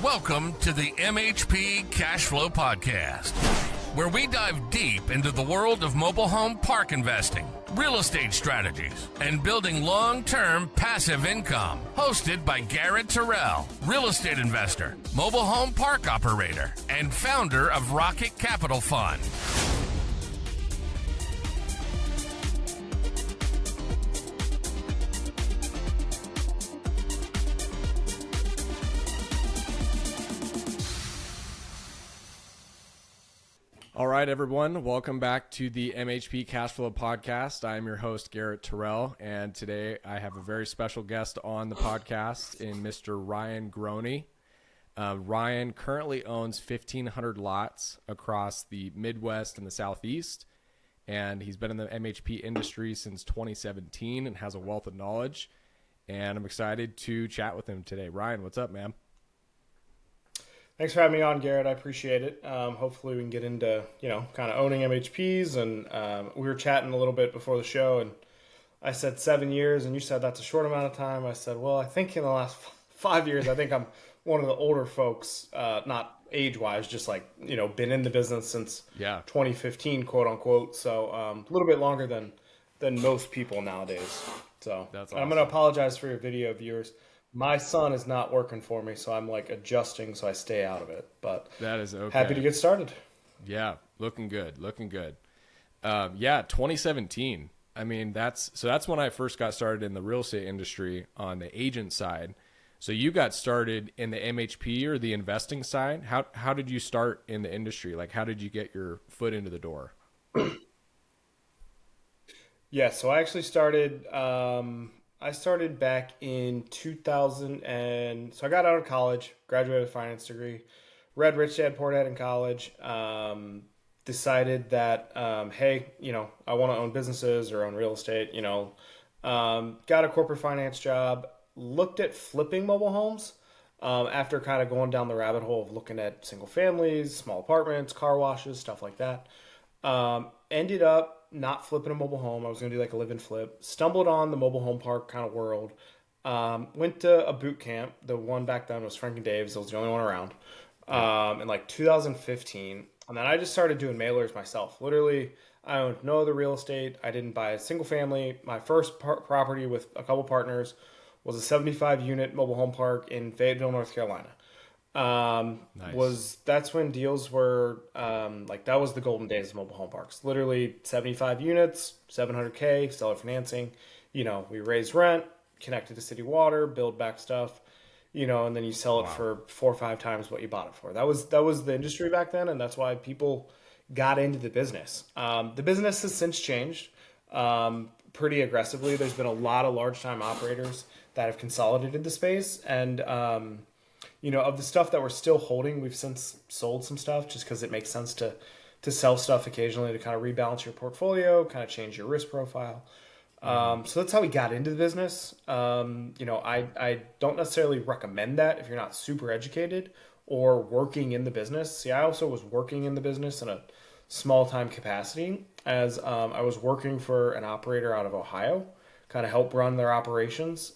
Welcome to the MHP CashFlow Podcast, where we dive deep into the world of mobile home park investing, real estate strategies, and building long-term passive income. Hosted by Garrett, Terrell, real estate investor, mobile home park operator, and founder of Rocket Capital Fund. All right, everyone. Welcome back to the MHP CashFlow Podcast. I'm your host, Garrett Terrell, and today I have a very special guest on the podcast in Mr. Ryan Groene. Ryan currently owns 1,500 lots across the Midwest and the Southeast, and he's been in the MHP industry since 2017 and has a wealth of knowledge, and I'm excited to chat with him today. Ryan, what's up, man? Thanks for having me on, Garrett. I appreciate it. Hopefully we can get into, kind of owning MHPs. And we were chatting a little bit before the show, and I said 7 years, and you said that's a short amount of time. I said, well, I think in the last 5 years, I think I'm one of the older folks, not age-wise, just been in the business since 2015, quote unquote. So a little bit longer than most people nowadays. So that's awesome. I'm going to apologize for your video viewers. My son is not working for me, so I'm adjusting so I stay out of it. But that is okay. Happy to get started. Yeah, looking good. 2017. I mean, that's when I first got started in the real estate industry on the agent side. So you got started in the MHP or the investing side. How did you start in the industry? How did you get your foot into the door? Yeah, so I actually started. I started back in 2000, and so I got out of college, graduated with a finance degree, read Rich Dad Poor Dad in college, decided that, hey, I want to own businesses or own real estate, got a corporate finance job, looked at flipping mobile homes after kind of going down the rabbit hole of looking at single families, small apartments, car washes, stuff like that. Ended up not flipping a mobile home. I was going to do a live and flip. Stumbled on the mobile home park kind of world. Went to a boot camp. The one back then was Frank and Dave's. It was the only one around. In 2015. And then I just started doing mailers myself. Literally, I owned no other real estate. I didn't buy a single family. My first property with a couple partners was a 75-unit mobile home park in Fayetteville, North Carolina. Nice. That's when deals were that was the golden days of mobile home parks. Literally 75 units, $700K, seller financing. We raise rent, connected to city water, build back stuff, and then you sell it for 4 or 5 times what you bought it for. That was the industry back then, and that's why people got into the business. The business has since changed pretty aggressively. There's been a lot of large time operators that have consolidated the space, and of the stuff that we're still holding, we've since sold some stuff just because it makes sense to sell stuff occasionally to kind of rebalance your portfolio, kind of change your risk profile. So that's how we got into the business. I don't necessarily recommend that if you're not super educated or working in the business. See, I also was working in the business in a small time capacity as I was working for an operator out of Ohio, kind of help run their operations.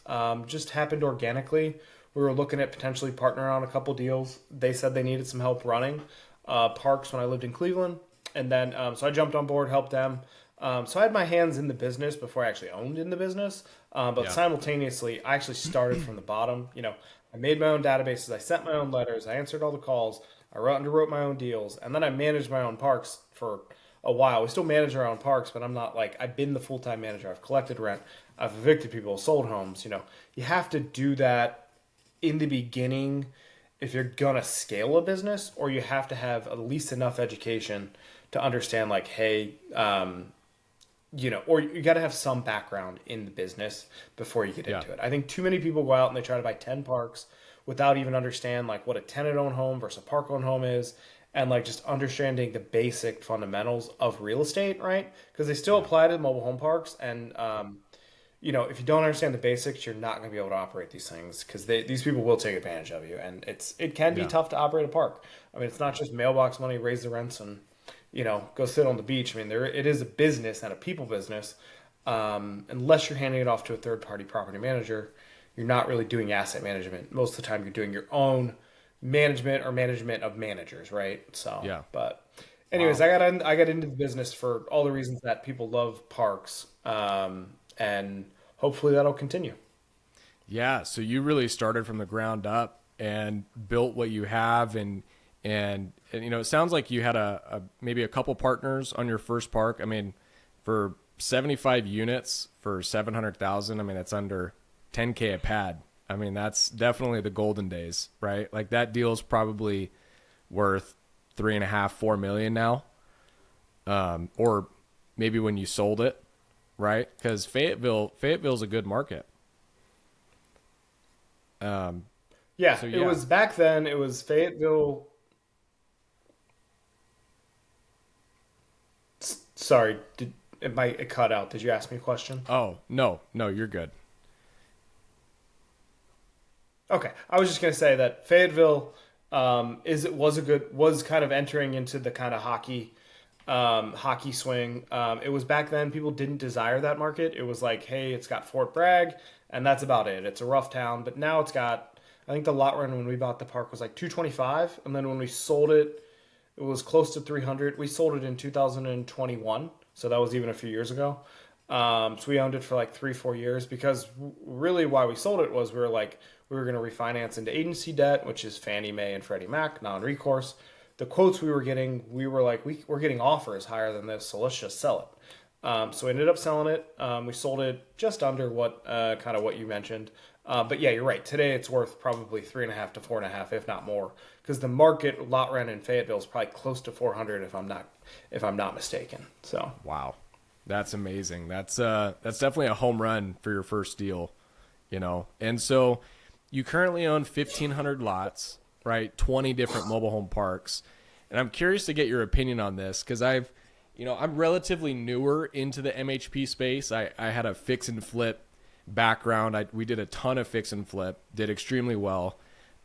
Just happened organically. We were looking at potentially partnering on a couple deals. They said they needed some help running parks when I lived in Cleveland. And then, so I jumped on board, helped them. So I had my hands in the business before I actually owned in the business. Simultaneously, I actually started from the bottom. I made my own databases. I sent my own letters. I answered all the calls. I wrote my own deals. And then I managed my own parks for a while. We still manage our own parks, but I'm not I've been the full-time manager. I've collected rent. I've evicted people, sold homes. You have to do that in the beginning if you're going to scale a business, or you have to have at least enough education to understand hey, or you got to have some background in the business before you get into it. I think too many people go out and they try to buy 10 parks without even understand what a tenant-owned home versus a park-owned home is, and just understanding the basic fundamentals of real estate, right? Because they still apply to mobile home parks, and if you don't understand the basics, you're not going to be able to operate these things because these people will take advantage of you, and it can be tough to operate a park. I mean, it's not just mailbox money, raise the rents, and go sit on the beach. I mean, it is a business and a people business. Unless you're handing it off to a third-party property manager, you're not really doing asset management. Most of the time, you're doing your own management or management of managers, right? So, Yeah. but anyways, I got into the business for all the reasons that people love parks, and hopefully that'll continue. Yeah, so you really started from the ground up and built what you have, and it sounds like you had a maybe a couple partners on your first park. I mean, for 75 units for 700,000, I mean that's under 10K a pad. I mean that's definitely the golden days, right? Like that deal's probably worth 3.5, 4 million now, or maybe when you sold it, right? Because Fayetteville's a good market. It was back then. It was Fayetteville. Sorry, it cut out? Did you ask me a question? Oh, no, you're good. Okay, I was just gonna say that Fayetteville was kind of entering into the kind of hockey swing. It was back then people didn't desire that market. It was like, hey, it's got Fort Bragg, and that's about it. It's a rough town, but now it's got. I think the lot run when we bought the park was like 225, and then when we sold it, it was close to 300. We sold it in 2021, so that was even a few years ago. So we owned it for like 3-4 years because really why we sold it was we were going to refinance into agency debt, which is Fannie Mae and Freddie Mac, non-recourse. The quotes we were getting, we were like, we're getting offers higher than this, so let's just sell it. So we ended up selling it. We sold it just under what kind of what you mentioned. But yeah, you're right. Today it's worth probably 3.5 to 4.5, if not more, because the market lot rent in Fayetteville is probably close to 400, if I'm not mistaken. So Wow, that's amazing. That's definitely a home run for your first deal, And so you currently own 1,500 lots, right? 20 different mobile home parks, and I'm curious to get your opinion on this because I'm relatively newer into the MHP space. I had a fix and flip background. We did a ton of fix and flip, did extremely well.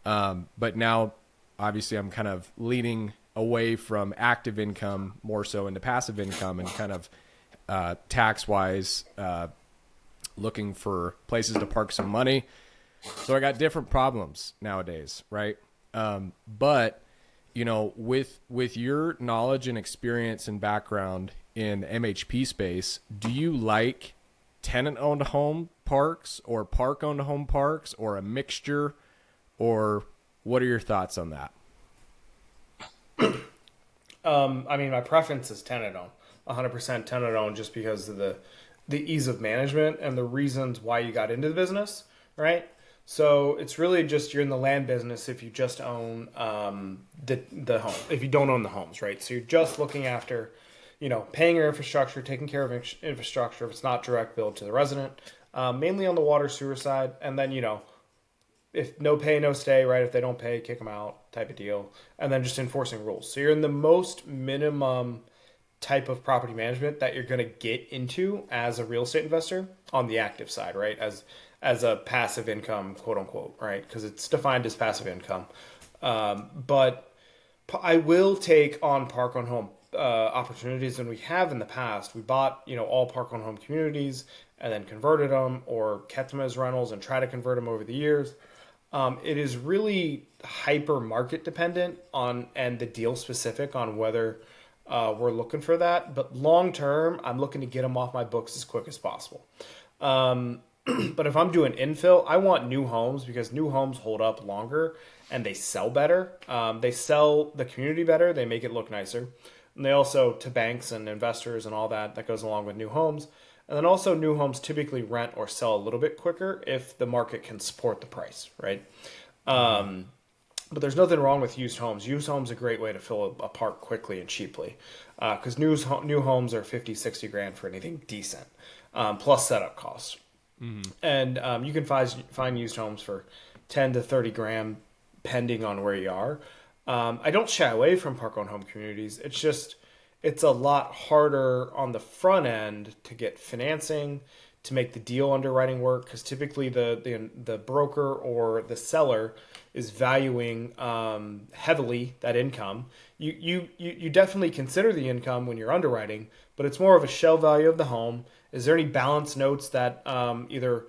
But now obviously I'm kind of leaning away from active income more so into passive income and kind of tax wise looking for places to park some money. So I got different problems nowadays, right? But with your knowledge and experience and background in the MHP space, do you like tenant-owned home parks or park-owned home parks or a mixture, or what are your thoughts on that? I mean, my preference is tenant-owned, 100% tenant-owned, just because of the ease of management and the reasons why you got into the business, right? So it's really just you're in the land business if you just own the home, if you don't own the homes, right? So you're just looking after, paying your infrastructure, taking care of infrastructure if it's not direct billed to the resident, mainly on the water sewer side. And then, if no pay, no stay, right? If they don't pay, kick them out type of deal. And then just enforcing rules. So you're in the most minimum type of property management that you're going to get into as a real estate investor on the active side, right? As a passive income, quote unquote, right? Because it's defined as passive income. But I will take on park on home opportunities, and we have in the past. We bought, all park on home communities and then converted them or kept them as rentals and try to convert them over the years. It is really hyper market dependent and the deal specific on whether we're looking for that. But long term, I'm looking to get them off my books as quick as possible. But if I'm doing infill, I want new homes because new homes hold up longer and they sell better. They sell the community better. They make it look nicer. And they also, to banks and investors and all that goes along with new homes. And then also new homes typically rent or sell a little bit quicker if the market can support the price, right? But there's nothing wrong with used homes. Used homes are a great way to fill a park quickly and cheaply because new homes are 50, 60 grand for anything decent, plus setup costs. Mm-hmm. And you can find used homes for 10 to 30 grand, depending on where you are. I don't shy away from park-owned home communities. It's just it's a lot harder on the front end to get financing, to make the deal underwriting work, because typically the broker or the seller is valuing heavily that income. You definitely consider the income when you're underwriting, but it's more of a shell value of the home. Is there any balance notes that either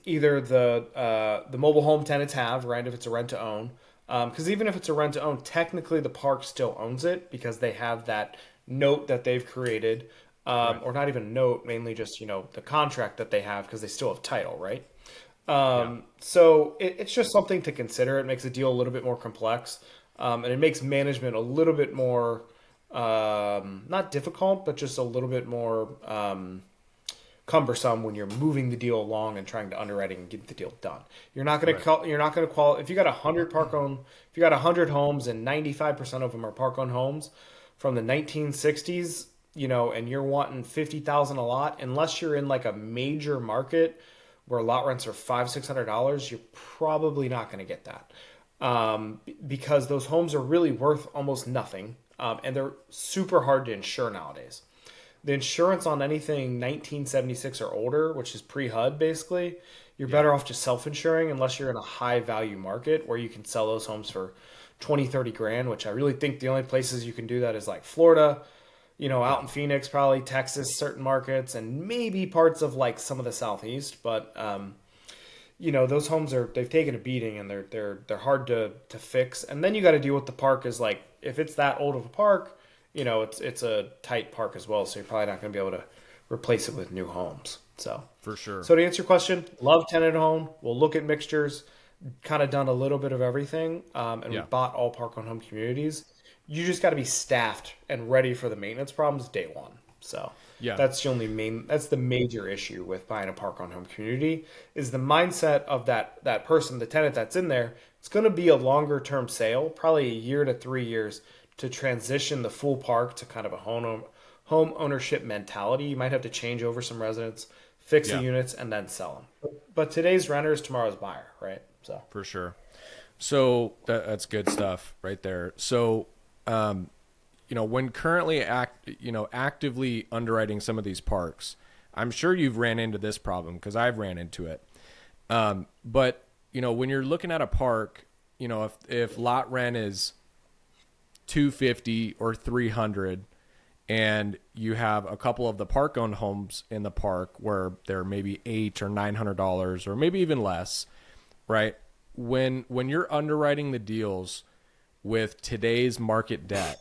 either the mobile home tenants have, right, if it's a rent to own. Because even if it's a rent to own, technically the park still owns it because they have that note that they've created, Right. or not even a note, mainly just, the contract that they have because they still have title, right? Yeah. So it's just something to consider. It makes the deal a little bit more complex, and it makes management a little bit more, not difficult, but just a little bit more cumbersome when you're moving the deal along and trying to underwrite and get the deal done. You're not going to call if you got 100 park owned if you got 100 homes and 95% of them are park owned homes from the 1960s, and you're wanting 50,000 a lot, unless you're in like a major market where lot rents are $500-$600, you're probably not going to get that, because those homes are really worth almost nothing, and they're super hard to insure nowadays. The insurance on anything 1976 or older, which is pre-HUD basically, you're better off just self-insuring unless you're in a high value market where you can sell those homes for 20, 30 grand, which I really think the only places you can do that is like Florida, out in Phoenix, probably Texas, certain markets, and maybe parts of like some of the Southeast. But, those homes they've taken a beating, and they're hard to fix. And then you got to deal with the park is like, if it's that old of a park, it's a tight park as well. So you're probably not going to be able to replace it with new homes. So For sure. So to answer your question, love tenant home. We'll look at mixtures, kind of done a little bit of everything. And we bought all park on home communities. You just got to be staffed and ready for the maintenance problems day one. So Yeah. that's the major issue with buying a park on home community is the mindset of that person, the tenant that's in there. It's going to be a longer term sale, probably a year to 3 years to transition the full park to kind of a home ownership mentality. You might have to change over some residents, fix the units, and then sell them. But today's renter is tomorrow's buyer, right? So For sure. So that's good stuff right there. So, when currently actively underwriting some of these parks, I'm sure you've ran into this problem because I've ran into it. But when you're looking at a park, if lot rent is 250 or 300, and you have a couple of the park owned homes in the park where they're maybe $800 or $900 or maybe even less, right? When you're underwriting the deals with today's market debt,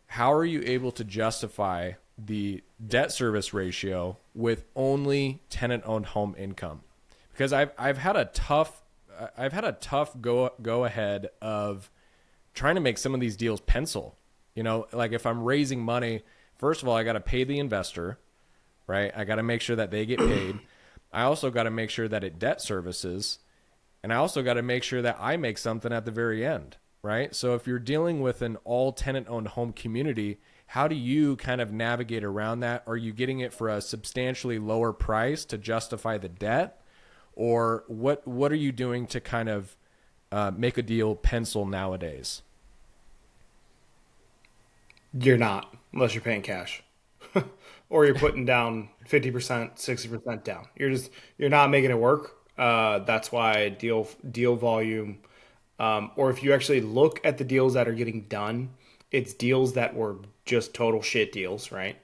how are you able to justify the debt service ratio with only tenant owned home income? Because I've had a tough go ahead of trying to make some of these deals pencil. Like if I'm raising money, first of all, I got to pay the investor, right? I got to make sure that they get paid. I also got to make sure that it debt services, and I also got to make sure that I make something at the very end, right? So if you're dealing with an all tenant owned home community, how do you kind of navigate around that? Are you getting it for a substantially lower price to justify the debt? Or what are you doing to kind of make a deal pencil nowadays? you're not, unless you're paying cash. Or you're putting down 50%, 60% down. You're not making it work. That's why deal volume, or if you actually look at the deals that are getting done, it's deals that were just total shit deals, right?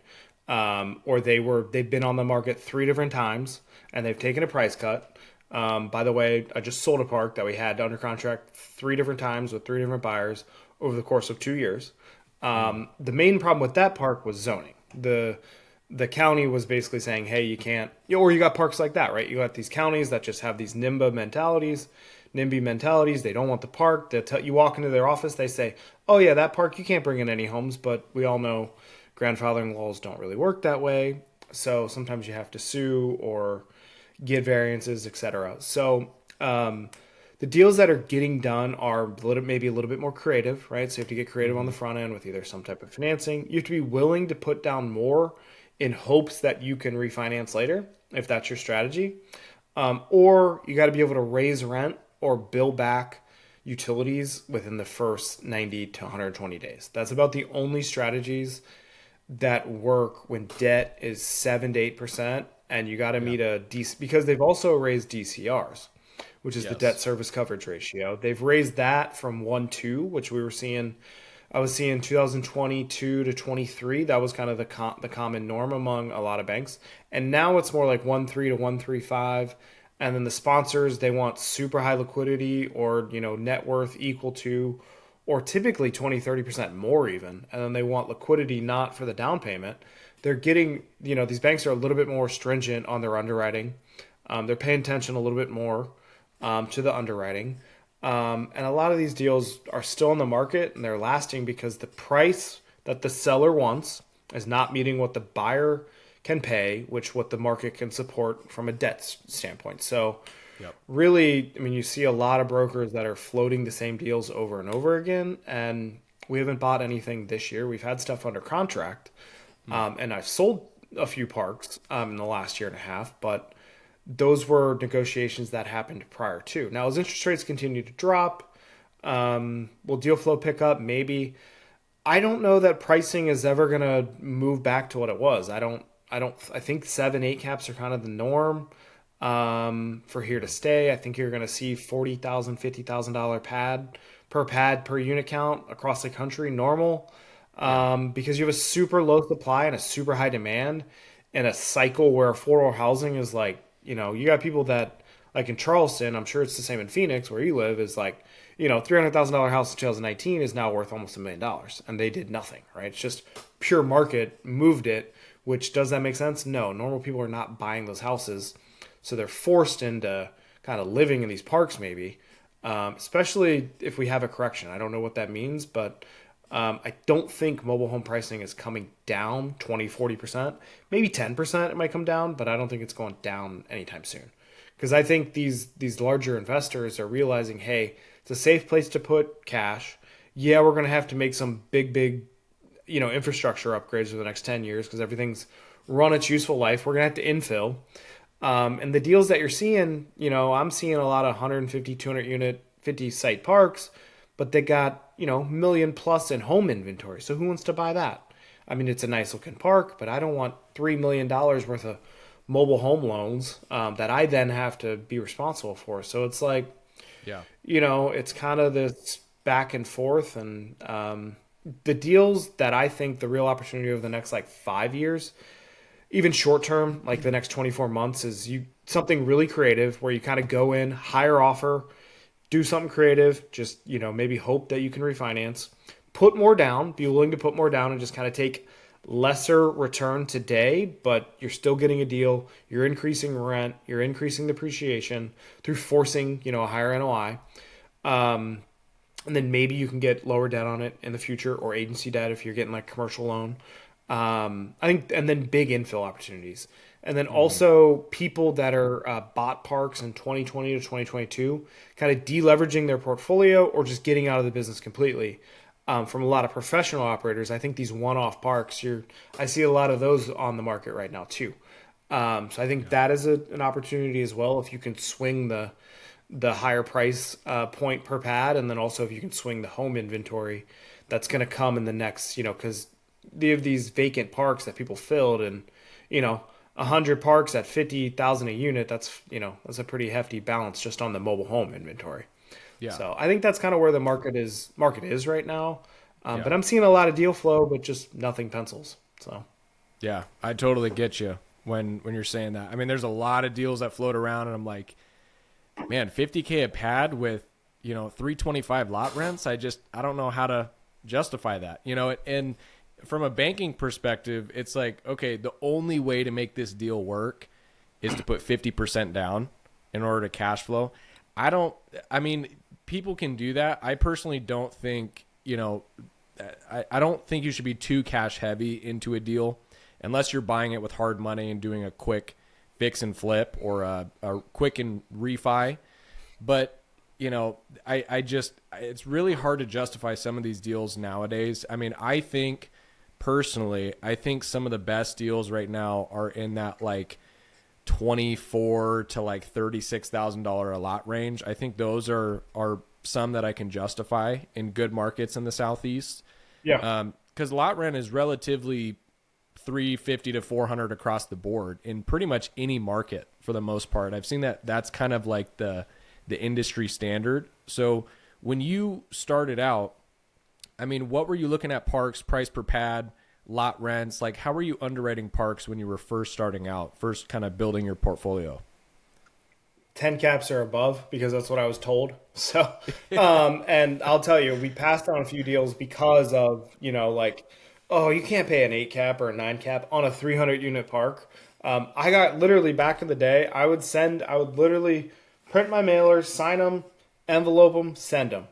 Or they've been on the market 3 different times and they've taken a price cut. By the way, I just sold a park that we had under contract 3 different times with 3 different buyers over the course of 2 years. The main problem with that park was zoning. The county was basically saying, hey, you can't, or you got parks like that, right? You got these counties that just have these NIMBY mentalities. They don't want the park. You walk into their office, they say, oh yeah, that park, you can't bring in any homes, but we all know grandfathering laws don't really work that way. So sometimes you have to sue or get variances, etc. So the deals that are getting done are maybe a little bit more creative, right? So you have to get creative on the front end with either some type of financing. You have to be willing to put down more in hopes that you can refinance later, if that's your strategy. Or you got to be able to raise rent or bill back utilities within the first 90 to 120 days. That's about the only strategies that work when debt is 7 to 8%, and you got to meet a DC, because they've also raised DCRs, which is the debt service coverage ratio. They've raised that from 1.2, which we were seeing I was seeing 2022 to 23. That was kind of the common norm among a lot of banks. And now it's more like 1.3 to 1.35. And then the sponsors, they want super high liquidity or, net worth equal to, or typically 20, 30% more even. And then they want liquidity not for the down payment. They're getting, these banks are a little bit more stringent on their underwriting. They're paying attention a little bit more to the underwriting. And a lot of these deals are still in the market and they're lasting because the price that the seller wants is not meeting what the buyer can pay, what the market can support from a debt standpoint. So really, you see a lot of brokers that are floating the same deals over and over again. And we haven't bought anything this year. We've had stuff under contract. And I've sold a few parks in the last year and a half, but those were negotiations that happened prior to. Now, as interest rates continue to drop, will deal flow pick up? Maybe. I don't know that pricing is ever going to move back to what it was. I think 7-8 caps are kind of the norm for here to stay. I think you're going to see $40,000, $50,000 pad per unit count across the country normal. Because you have a super low supply and a super high demand in a cycle where affordable housing is like, you got people that, like in Charleston, I'm sure it's the same in Phoenix where you live, is like, $300,000 house in 2019 is now worth almost $1 million, and they did nothing, right? It's just pure market moved it, which, does that make sense? No, normal people are not buying those houses, so they're forced into kind of living in these parks maybe, especially if we have a correction. I don't know what that means, but I don't think mobile home pricing is coming down 20, 40%, maybe 10% it might come down, but I don't think it's going down anytime soon. Because I think these larger investors are realizing, hey, it's a safe place to put cash. Yeah, we're going to have to make some big, infrastructure upgrades over the next 10 years because everything's run its useful life. We're going to have to infill. And the deals that you're seeing, I'm seeing a lot of 150, 200 unit, 50 site parks, but they got, million plus in home inventory. So who wants to buy that? It's a nice looking park, but I don't want $3 million worth of mobile home loans that I then have to be responsible for. So it's like, it's kind of this back and forth. And the deals that I think the real opportunity over the next 5 years, even short term, like the next 24 months, is something really creative where you kind of go in, higher offer, do something creative, just, maybe hope that you can refinance, put more down, be willing to put more down and just kind of take lesser return today, but you're still getting a deal. You're increasing rent, you're increasing depreciation through forcing, a higher NOI. And then maybe you can get lower debt on it in the future, or agency debt if you're getting commercial loan. I think, and then big infill opportunities. And then also people that are bought parks in 2020 to 2022, kind of deleveraging their portfolio or just getting out of the business completely. From a lot of professional operators, I think these one-off parks, I see a lot of those on the market right now too. So I think that is an opportunity as well if you can swing the higher price point per pad, and then also if you can swing the home inventory that's going to come in the next, because they have these vacant parks that people filled, and 100 parks at 50,000 a unit, that's a pretty hefty balance just on the mobile home inventory. Yeah. So I think that's kind of where the market is right now. But I'm seeing a lot of deal flow, but just nothing pencils. So yeah, I totally get you when you're saying that. There's a lot of deals that float around, and I'm like, man, $50K a pad with $325 lot rents. I don't know how to justify that. And from a banking perspective, it's like, okay, the only way to make this deal work is to put 50% down in order to cash flow. People can do that. I personally don't think, I don't think you should be too cash heavy into a deal unless you're buying it with hard money and doing a quick fix and flip or a quick and refi. But, it's really hard to justify some of these deals nowadays. I think some of the best deals right now are in that $24,000 to $36,000 a lot range. I think those are some that I can justify in good markets in the Southeast. Yeah. Because lot rent is relatively $350 to $400 across the board in pretty much any market for the most part. I've seen that's kind of like the industry standard. So when you started out, I mean, what were you looking at parks, price per pad, lot rents? Like, how were you underwriting parks when you were first starting out, first kind of building your portfolio? 10 caps or above, because that's what I was told. So, and I'll tell you, we passed on a few deals because of, like, oh, you can't pay an 8 cap or a 9 cap on a 300 unit park. I got literally back in the day, I would literally print my mailers, sign them, envelope them, send them.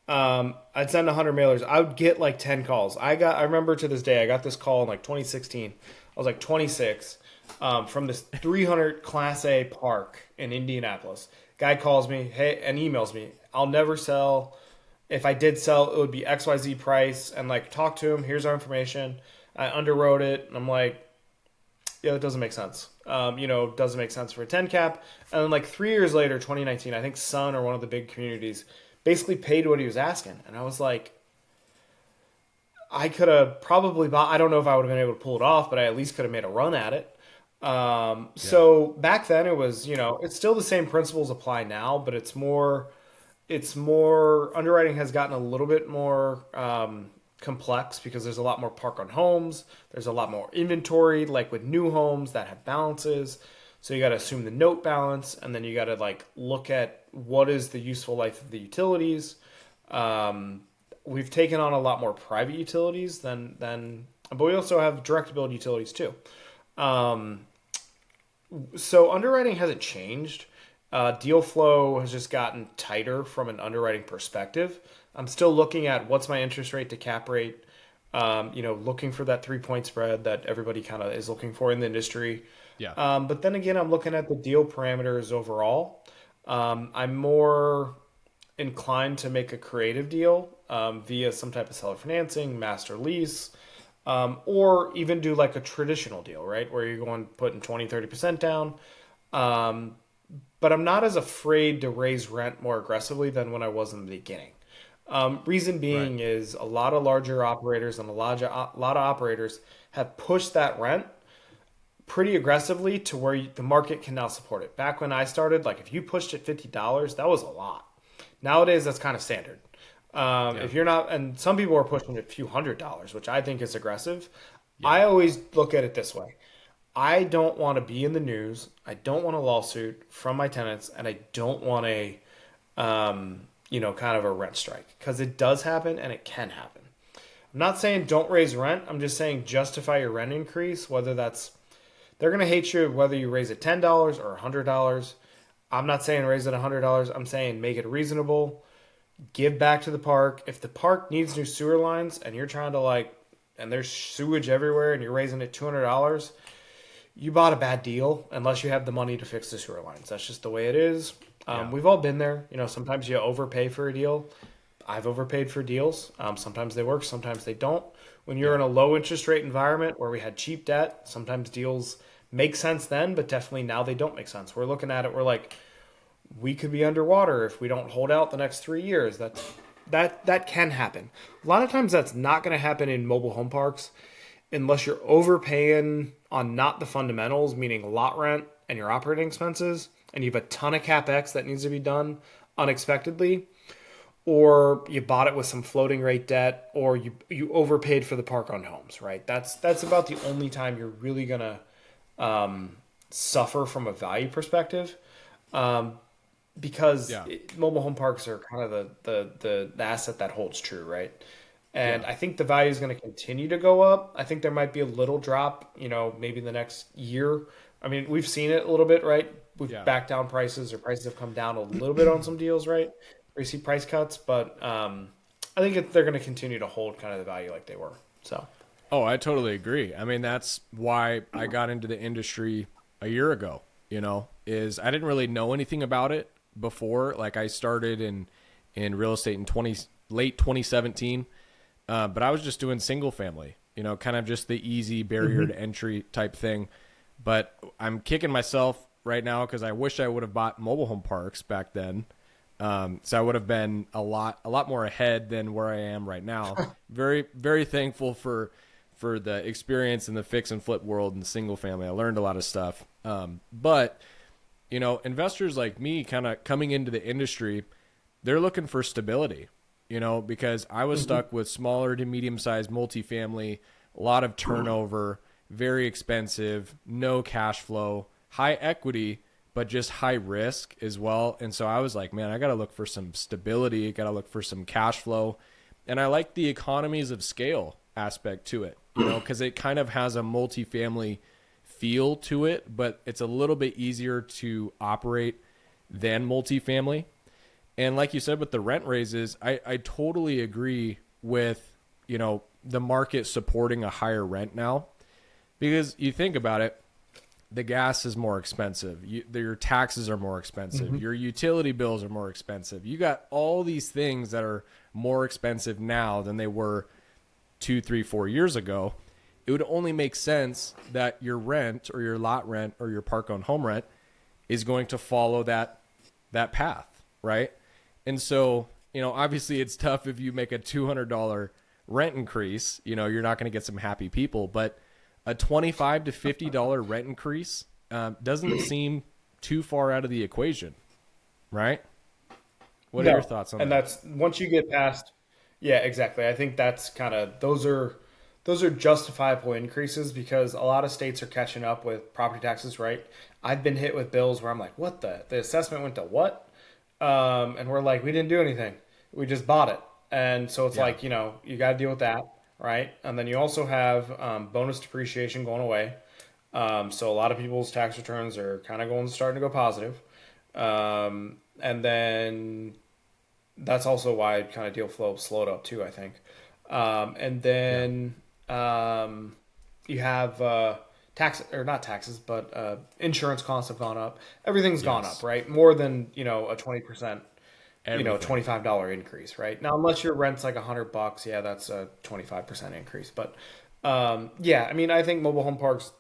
I'd send 100 mailers. I would get like 10 calls. I remember to this day, I got this call in like 2016. I was like 26, from this 300 Class A park in Indianapolis. Guy calls me, hey, and emails me. I'll never sell. If I did sell, it would be XYZ price. And like, talk to him. Here's our information. I underwrote it. And I'm like, yeah, it doesn't make sense. Doesn't make sense for a 10 cap. And then like 3 years later, 2019, I think Sun or one of the big communities basically paid what he was asking. And I was like, I could have probably bought, I don't know if I would have been able to pull it off, but I at least could have made a run at it. So back then it was, it's still the same principles apply now, but it's more underwriting has gotten a little bit more complex because there's a lot more park on homes. There's a lot more inventory, like with new homes that have balances. So you got to assume the note balance, and then you got to like look at what is the useful life of the utilities. We've taken on a lot more private utilities but we also have direct build utilities too. So underwriting hasn't changed. Deal flow has just gotten tighter from an underwriting perspective. I'm still looking at what's my interest rate to cap rate, looking for that 3-point spread that everybody kind of is looking for in the industry. Yeah. But then again, I'm looking at the deal parameters overall. I'm more inclined to make a creative deal via some type of seller financing, master lease, or even do like a traditional deal, right? Where you're going putting 20, 30% down. But I'm not as afraid to raise rent more aggressively than when I was in the beginning. Reason being is a lot of larger operators and a lot of operators have pushed that rent pretty aggressively to where the market can now support it. Back when I started, like if you pushed it $50, that was a lot. Nowadays, that's kind of standard. If you're not, and some people are pushing it a few $100s, which I think is aggressive. Yeah. I always look at it this way. I don't want to be in the news. I don't want a lawsuit from my tenants, and I don't want a, kind of a rent strike, because it does happen and it can happen. I'm not saying don't raise rent. I'm just saying justify your rent increase, whether that's, they're going to hate you whether you raise it $10 or $100. I'm not saying raise it $100. I'm saying make it reasonable. Give back to the park. If the park needs new sewer lines and you're trying to and there's sewage everywhere and you're raising it $200, you bought a bad deal unless you have the money to fix the sewer lines. That's just the way it is. We've all been there. Sometimes you overpay for a deal. I've overpaid for deals. Sometimes they work, sometimes they don't. When you're in a low interest rate environment where we had cheap debt, sometimes deals make sense then, but definitely now they don't make sense. We're looking at it, we're like, we could be underwater if we don't hold out the next 3 years. That can happen. A lot of times that's not going to happen in mobile home parks unless you're overpaying on not the fundamentals, meaning lot rent and your operating expenses, and you have a ton of CapEx that needs to be done unexpectedly, or you bought it with some floating rate debt, or you overpaid for the park on homes, right? That's about the only time you're really going to suffer from a value perspective. Because mobile home parks are kind of the asset that holds true, right? And I think the value is going to continue to go up. I think there might be a little drop, maybe the next year. I mean, we've seen it a little bit, right? We've backed down prices, or prices have come down a little bit on some deals, right? We see price cuts, but I think they're going to continue to hold kind of the value like they were. So, oh, I totally agree. I mean, that's why I got into the industry a year ago. Is I didn't really know anything about it before. Like I started in real estate in late 2017, but I was just doing single family. Kind of just the easy barrier to entry type thing. But I'm kicking myself right now because I wish I would have bought mobile home parks back then. So I would have been a lot more ahead than where I am right now. Very, very thankful for the experience in the fix and flip world and single family. I learned a lot of stuff. But investors like me kind of coming into the industry, they're looking for stability. because I was stuck with smaller to medium-sized multifamily, a lot of turnover, very expensive, no cash flow, high equity, but just high risk as well. And so I was like, man, I got to look for some stability, got to look for some cash flow. And I like the economies of scale aspect to it, because it kind of has a multifamily feel to it, but it's a little bit easier to operate than multifamily. And like you said, with the rent raises, I totally agree with, the market supporting a higher rent now, because you think about it, the gas is more expensive. Your taxes are more expensive. Your utility bills are more expensive. You got all these things that are more expensive now than they were 2, 3, 4 years ago. It would only make sense that your rent or your lot rent or your park-owned home rent is going to follow that path, right? And so, obviously it's tough if you make a $200 rent increase. You're not going to get some happy people, but a $25 to $50 rent increase doesn't seem too far out of the equation, right? What are your thoughts on that? And that's once you get past, yeah, exactly. I think that's kind of those are justifiable increases because a lot of states are catching up with property taxes, right? I've been hit with bills where I'm like, what the assessment went to what? And we're like, we didn't do anything. We just bought it. And so it's like, you got to deal with that, right? And then you also have bonus depreciation going away. So a lot of people's tax returns are kind of starting to go positive. And then that's also why kind of deal flow slowed up too, I think. And then you have not taxes, but insurance costs have gone up. Everything's gone up, right? More than, a 20%, $25 increase, right? Now, unless your rent's like $100, yeah, that's a 25% increase. But I think mobile home parks,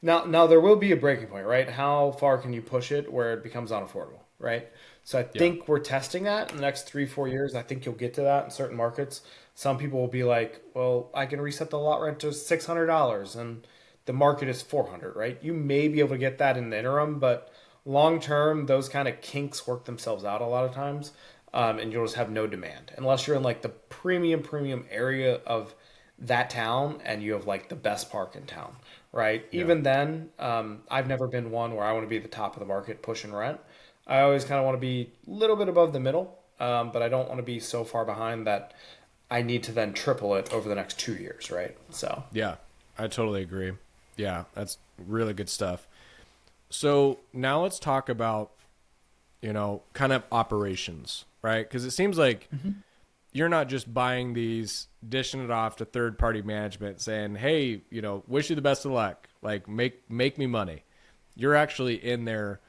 now there will be a breaking point, right? How far can you push it where it becomes unaffordable, right? So I think we're testing that in the next 3-4 years. I think you'll get to that in certain markets. Some people will be like, well, I can reset the lot rent to $600 and the market is $400, right? You may be able to get that in the interim, but long term, those kind of kinks work themselves out a lot of times, and you'll just have no demand unless you're in like the premium area of that town and you have like the best park in town, right? Yeah. Even then, I've never been one where I want to be at the top of the market pushing rent. I always kind of want to be a little bit above the middle, but I don't want to be so far behind that I need to then triple it over the next 2 years, right? So yeah, I totally agree. Yeah, that's really good stuff. So now let's talk about, kind of operations, right? Because it seems like you're not just buying these, dishing it off to third-party management saying, hey, wish you the best of luck, like make me money. You're actually in there,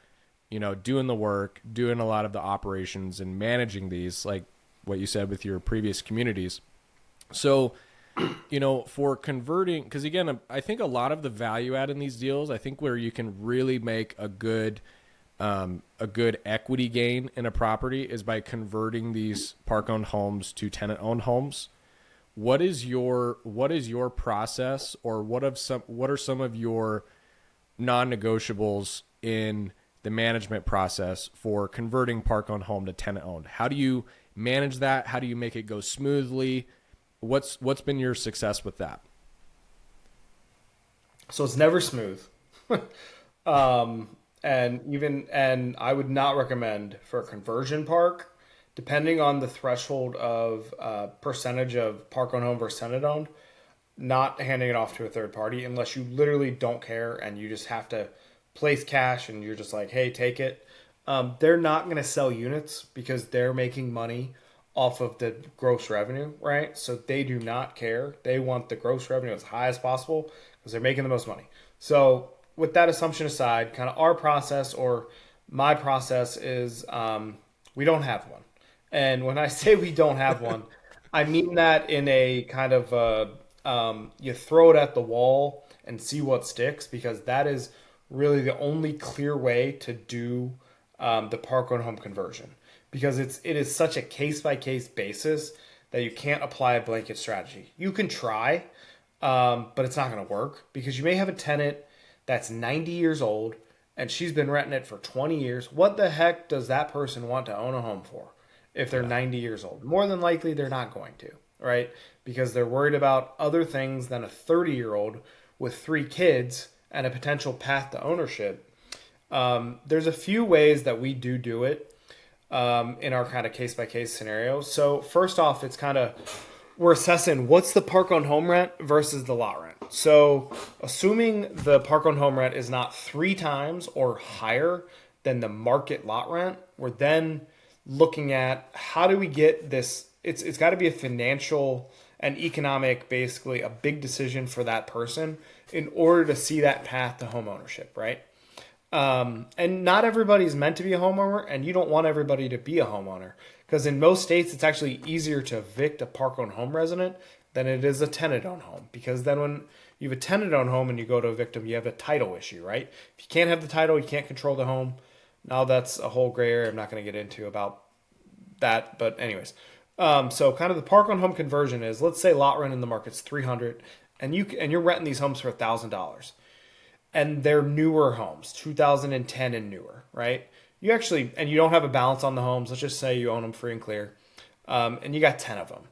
doing the work, doing a lot of the operations and managing these, like what you said with your previous communities. So, for converting, because again, I think a lot of the value add in these deals, I think where you can really make a good equity gain in a property is by converting these park-owned homes to tenant-owned homes. What is your process, or what are some of your non-negotiables in the management process for converting park-owned home to tenant-owned? How do you manage that? How do you make it go smoothly? What's been your success with that? So it's never smooth. And I would not recommend for a conversion park, depending on the threshold of percentage of park-owned home versus tenant-owned, not handing it off to a third party unless you literally don't care and you just have to place cash and you're just like, hey, take it. They're not going to sell units because they're making money off of the gross revenue, right? So they do not care. They want the gross revenue as high as possible because they're making the most money. So with that assumption aside, kind of our process or my process is we don't have one. And when I say we don't have one, I mean that in a kind of you throw it at the wall and see what sticks, because that is really the only clear way to do the park-owned home conversion. Because it is such a case-by-case basis that you can't apply a blanket strategy. You can try, but it's not going to work, because you may have a tenant that's 90 years old and she's been renting it for 20 years. What the heck does that person want to own a home for? if they're 90 years old. More than likely, they're not going to, right? Because they're worried about other things than a 30-year-old with 3 kids and a potential path to ownership. There's a few ways that we do it in our kind of case-by-case scenario. So first off, it's kind of, we're assessing what's the park-owned home rent versus the lot rent. So assuming the park-owned home rent is not 3 times or higher than the market lot rent, we're then looking at how do we get this. It's got to be a financial and economic, basically a big decision for that person in order to see that path to home ownership, right? And not everybody's meant to be a homeowner, and you don't want everybody to be a homeowner, because in most states it's actually easier to evict a park-owned home resident than it is a tenant-owned home, because then when you have a tenant-owned home and you go to evict them, you have a title issue, right? If you can't have the title, you can't control the home. Now that's a whole gray area I'm not going to get into about that, but anyways. So kind of the park-owned home conversion is, let's say lot rent in the market's $300, and you're renting these homes for $1,000. And they're newer homes, 2010 and newer, right? You actually, and you don't have a balance on the homes. Let's just say you own them free and clear, and you got 10 of them.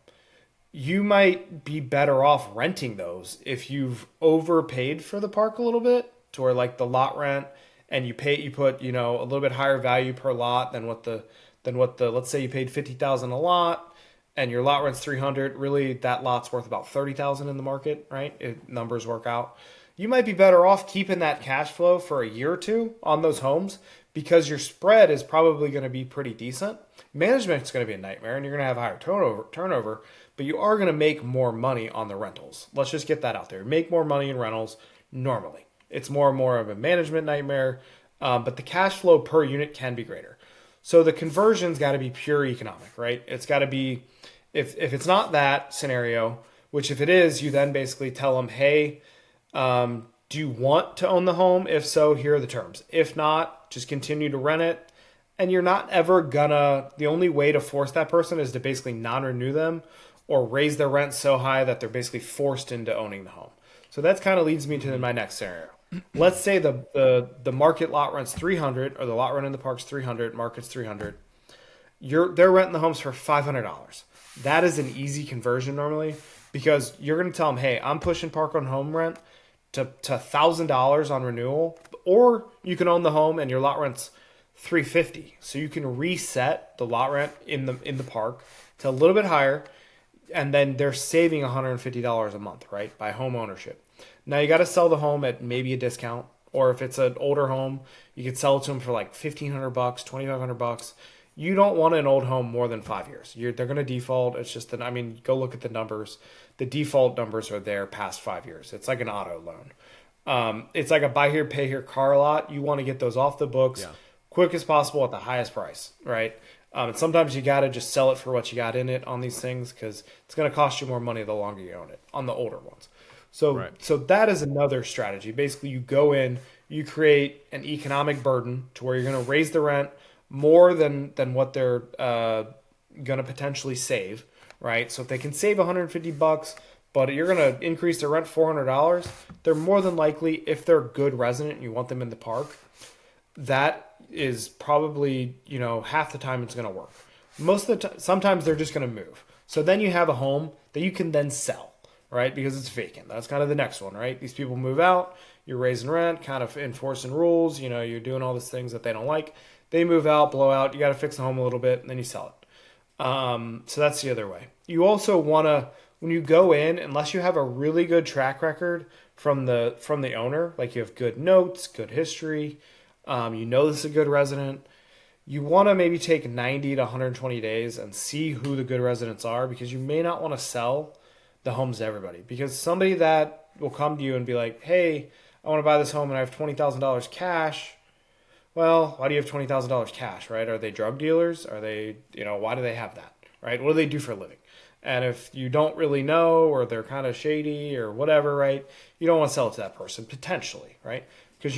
You might be better off renting those if you've overpaid for the park a little bit, to where like the lot rent, and you put a little bit higher value per lot than what the let's say you paid $50,000 a lot, and your lot rent's $300. Really, that lot's worth about $30,000 in the market, right? If numbers work out. You might be better off keeping that cash flow for a year or two on those homes, because your spread is probably going to be pretty decent. Management's going to be a nightmare, and you're going to have higher turnover, but you are going to make more money on the rentals. Let's just get that out there. Make more money in rentals normally. It's more and more of a management nightmare, but the cash flow per unit can be greater. So the conversion's got to be pure economic, right? It's got to be, if it's not that scenario, which if it is, you then basically tell them, hey, do you want to own the home? If so, here are the terms. If not, just continue to rent it. And you're not ever the only way to force that person is to basically non-renew them or raise their rent so high that they're basically forced into owning the home. So that kind of leads me to my next scenario. Let's say the market lot rent's $300, or the lot rent in the park's $300, market's $300. They're renting the homes for $500. That is an easy conversion normally, because you're going to tell them, hey, I'm pushing park on home rent to $1,000 on renewal, or you can own the home and your lot rent's $350. So you can reset the lot rent in the park to a little bit higher, and then they're saving $150 a month, right, by home ownership. Now you got to sell the home at maybe a discount, or if it's an older home, you could sell it to them for like $1,500, $2,500. You don't want an old home more than 5 years. They're going to default. It's just go look at the numbers. The default numbers are there past 5 years. It's like an auto loan. It's like a buy here, pay here car lot. You want to get those off the books quick as possible at the highest price, right? And sometimes you got to just sell it for what you got in it on these things, because it's going to cost you more money the longer you own it on the older ones. So that is another strategy. Basically, you go in, you create an economic burden to where you're going to raise the rent more than what they're going to potentially save, right? So if they can save $150, but you're going to increase their rent $400, they're more than likely, if they're a good resident and you want them in the park, that is probably, half the time it's going to work. Most of the time, sometimes they're just going to move. So then you have a home that you can then sell, right? Because it's vacant. That's kind of the next one, right? These people move out, you're raising rent, kind of enforcing rules, you're doing all these things that they don't like. They move out, blow out, you got to fix the home a little bit, and then you sell it. So that's the other way. You also want to, when you go in, unless you have a really good track record from the owner, like you have good notes, good history, this is a good resident, you want to maybe take 90 to 120 days and see who the good residents are, because you may not want to sell the homes to everybody. Because somebody that will come to you and be like, hey, I want to buy this home and I have $20,000 cash. Well, why do you have $20,000 cash, right? Are they drug dealers? Are they, why do they have that, right? What do they do for a living? And if you don't really know, or they're kind of shady or whatever, right, you don't want to sell it to that person, potentially, right? Because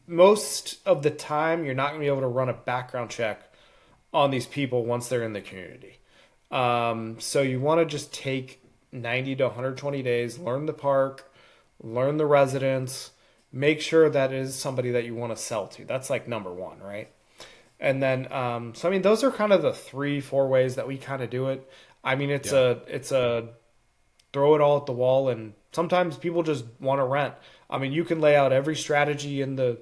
most of the time, you're not going to be able to run a background check on these people once they're in the community. So you want to just take 90 to 120 days, learn the park, learn the residents, make sure that is somebody that you want to sell to. That's like number one, right? And then, so I mean, those are kind of the 3-4 ways that we kind of do it. I mean, it's a throw it all at the wall, and sometimes people just want to rent. I mean, you can lay out every strategy in the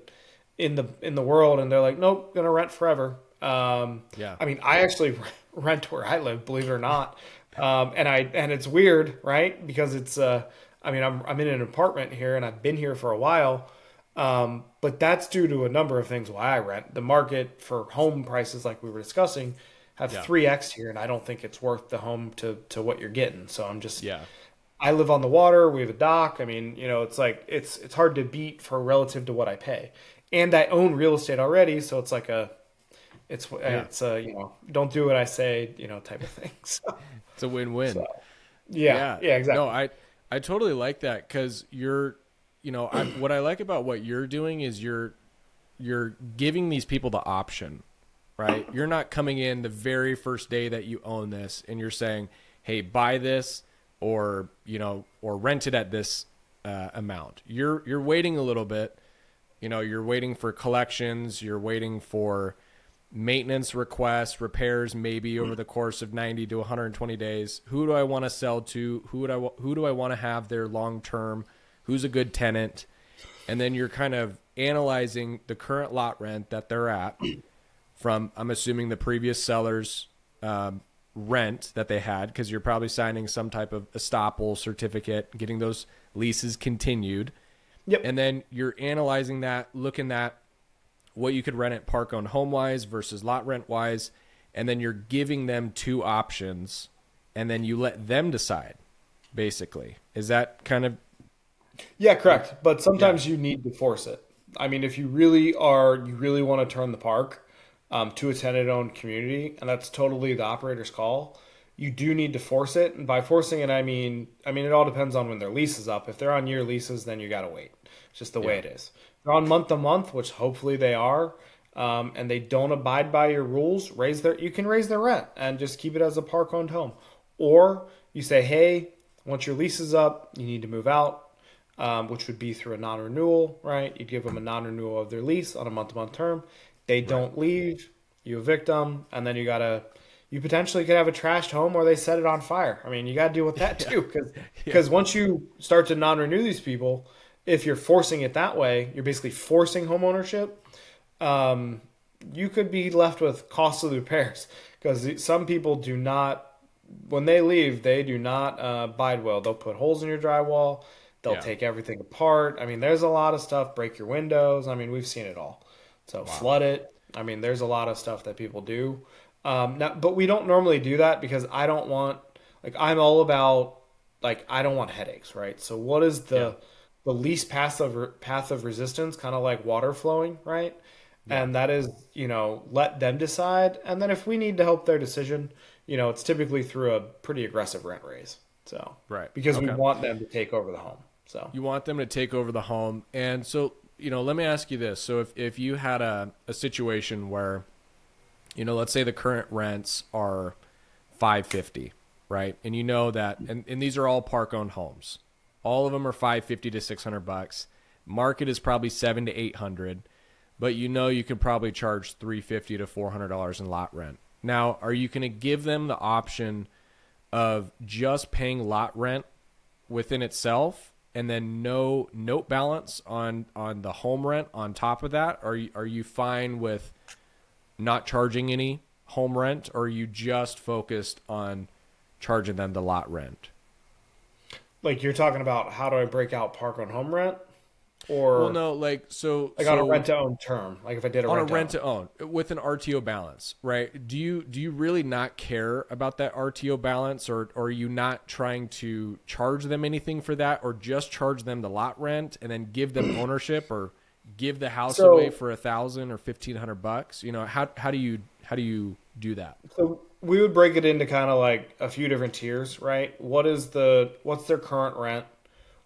world, and they're like, nope, gonna rent forever. I mean, I actually rent where I live, believe it or not, and it's weird, right? Because it's I mean, I'm in an apartment here, and I've been here for a while. But that's due to a number of things why I rent. The market for home prices, like we were discussing, have 3x here, and I don't think it's worth the home to what you're getting. So I'm just I live on the water. We have a dock. I mean, it's like it's hard to beat for relative to what I pay, and I own real estate already. So it's like it's don't do what I say, type of thing. So, it's a win-win. So, yeah, exactly. No, I totally like that because you're. What I like about what you're doing is you're giving these people the option, right? You're not coming in the very first day that you own this and you're saying, hey, buy this or rent it at this amount. You're waiting a little bit. You're waiting for collections. You're waiting for maintenance requests, repairs, maybe over the course of 90 to 120 days. Who do I want to sell to? Who do I want to have there long-term? Who's a good tenant? And then you're kind of analyzing the current lot rent that they're at from, I'm assuming, the previous seller's rent that they had, because you're probably signing some type of estoppel certificate, getting those leases continued. Yep. And then you're analyzing that, looking at what you could rent at park-owned home-wise versus lot rent-wise, and then you're giving them 2 options, and then you let them decide, basically. Is that kind of... Yeah, correct. But sometimes you need to force it. I mean, if you really want to turn the park to a tenant-owned community, and that's totally the operator's call, you do need to force it. And by forcing it, I mean, it all depends on when their lease is up. If they're on year leases, then you got to wait. It's just the way it is. If they're on month-to-month, which hopefully they are, and they don't abide by your rules, you can raise their rent and just keep it as a park-owned home. Or you say, hey, once your lease is up, you need to move out. Which would be through a non-renewal, right? You'd give them a non-renewal of their lease on a month-to-month term. They don't leave, you evict them, and then you potentially could have a trashed home or they set it on fire. I mean, you got to deal with that too, because once you start to non-renew these people, if you're forcing it that way, you're basically forcing home ownership. You could be left with costly repairs because some people do not, when they leave, they do not abide well. They'll put holes in your drywall. They'll take everything apart. I mean, there's a lot of stuff. Break your windows. I mean, we've seen it all. So flood it. I mean, there's a lot of stuff that people do. But we don't normally do that because I don't want, I'm all about, I don't want headaches, right? So what is the least path of resistance, kind of like water flowing, right? Yeah. And that is, let them decide. And then if we need to help their decision, it's typically through a pretty aggressive rent raise. So, because we want them to take over the home. So you want them to take over the home. And so, let me ask you this. So if you had a situation where, let's say the current rents are $550, right? And you know that, and these are all park-owned homes. All of them are $550 to $600. Market is probably $700 to $800, but you could probably charge $350 to $400 in lot rent. Now, are you going to give them the option of just paying lot rent within itself and then no note balance on the home rent on top of that? Are you fine with not charging any home rent, or are you just focused on charging them the lot rent? You're talking about how do I break out park on home rent? Or on a rent to own term, if I did on a rent to own with an RTO balance, right? Do you really not care about that RTO balance, or are you not trying to charge them anything for that, or just charge them the lot rent and then give them ownership, or give the house away for $1,000 or $1,500? How do you do that? So we would break it into kind of a few different tiers, right? What's their current rent?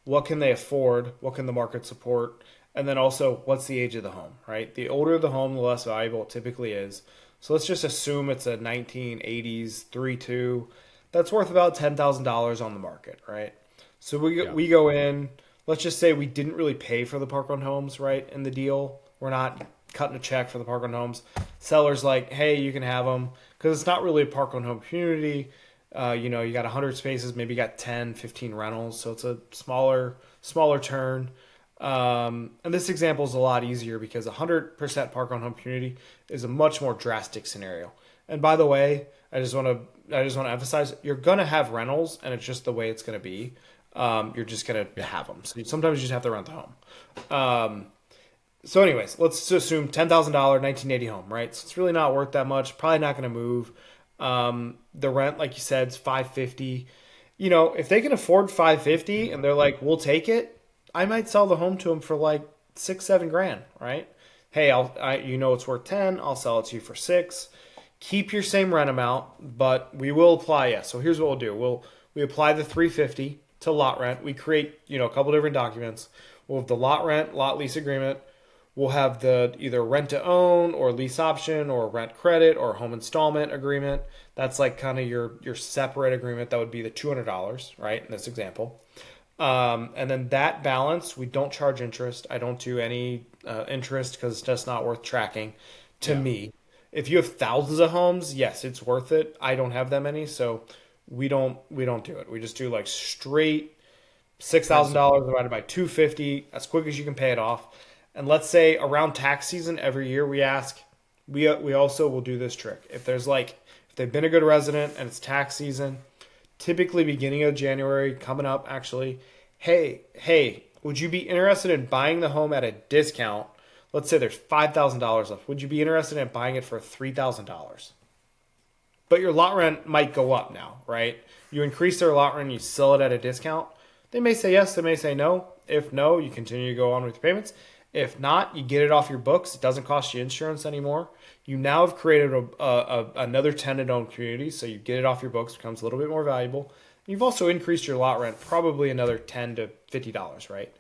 What can they afford? What can the market support? And then also, what's the age of the home, right? The older the home, the less valuable it typically is. So let's just assume it's a 1980s 3.2. That's worth about $10,000 on the market, right? So we go in. Let's just say we didn't really pay for the park-owned homes, right, in the deal. We're not cutting a check for the park-owned homes. Seller's like, hey, you can have them, because it's not really a park-owned home community. You got 100 spaces, maybe you got 10, 15 rentals, so it's a smaller turn. And this example is a lot easier because 100% park-owned home community is a much more drastic scenario. And by the way, I just want to emphasize, you're going to have rentals, and it's just the way it's going to be. You're just going to have them. So sometimes you just have to rent the home. So anyways, let's assume $10,000, 1980 home, right? So it's really not worth that much. Probably not going to move. The rent, like you said, is $550. If they can afford $550 and they're like, we'll take it, I might sell the home to them for like $6-7 grand, right? Hey, it's worth 10. I'll sell it to you for 6. Keep your same rent amount, but we will apply. Yeah. So here's what we'll do. We apply the $350 to lot rent. We create, a couple different documents. We'll have the lot rent, lot lease agreement. We'll have the either rent to own or lease option or rent credit or home installment agreement. That's like kind of your separate agreement. That would be the $200, right? In this example. And then that balance, we don't charge interest. I don't do any interest because it's just not worth tracking to me. If you have thousands of homes, yes, it's worth it. I don't have that many, so we don't do it. We just do like straight $6,000 divided by $250 as quick as you can pay it off. And let's say around tax season every year, we also will do this trick. If they've been a good resident and it's tax season, typically beginning of January, coming up actually, hey, would you be interested in buying the home at a discount? Let's say there's $5,000 left. Would you be interested in buying it for $3,000? But your lot rent might go up now, right? You increase their lot rent, you sell it at a discount. They may say yes, they may say no. If no, you continue to go on with your payments. If not, you get it off your books. It doesn't cost you insurance anymore. You now have created another tenant-owned community, so you get it off your books, becomes a little bit more valuable. You've also increased your lot rent probably another $10 to $50, right?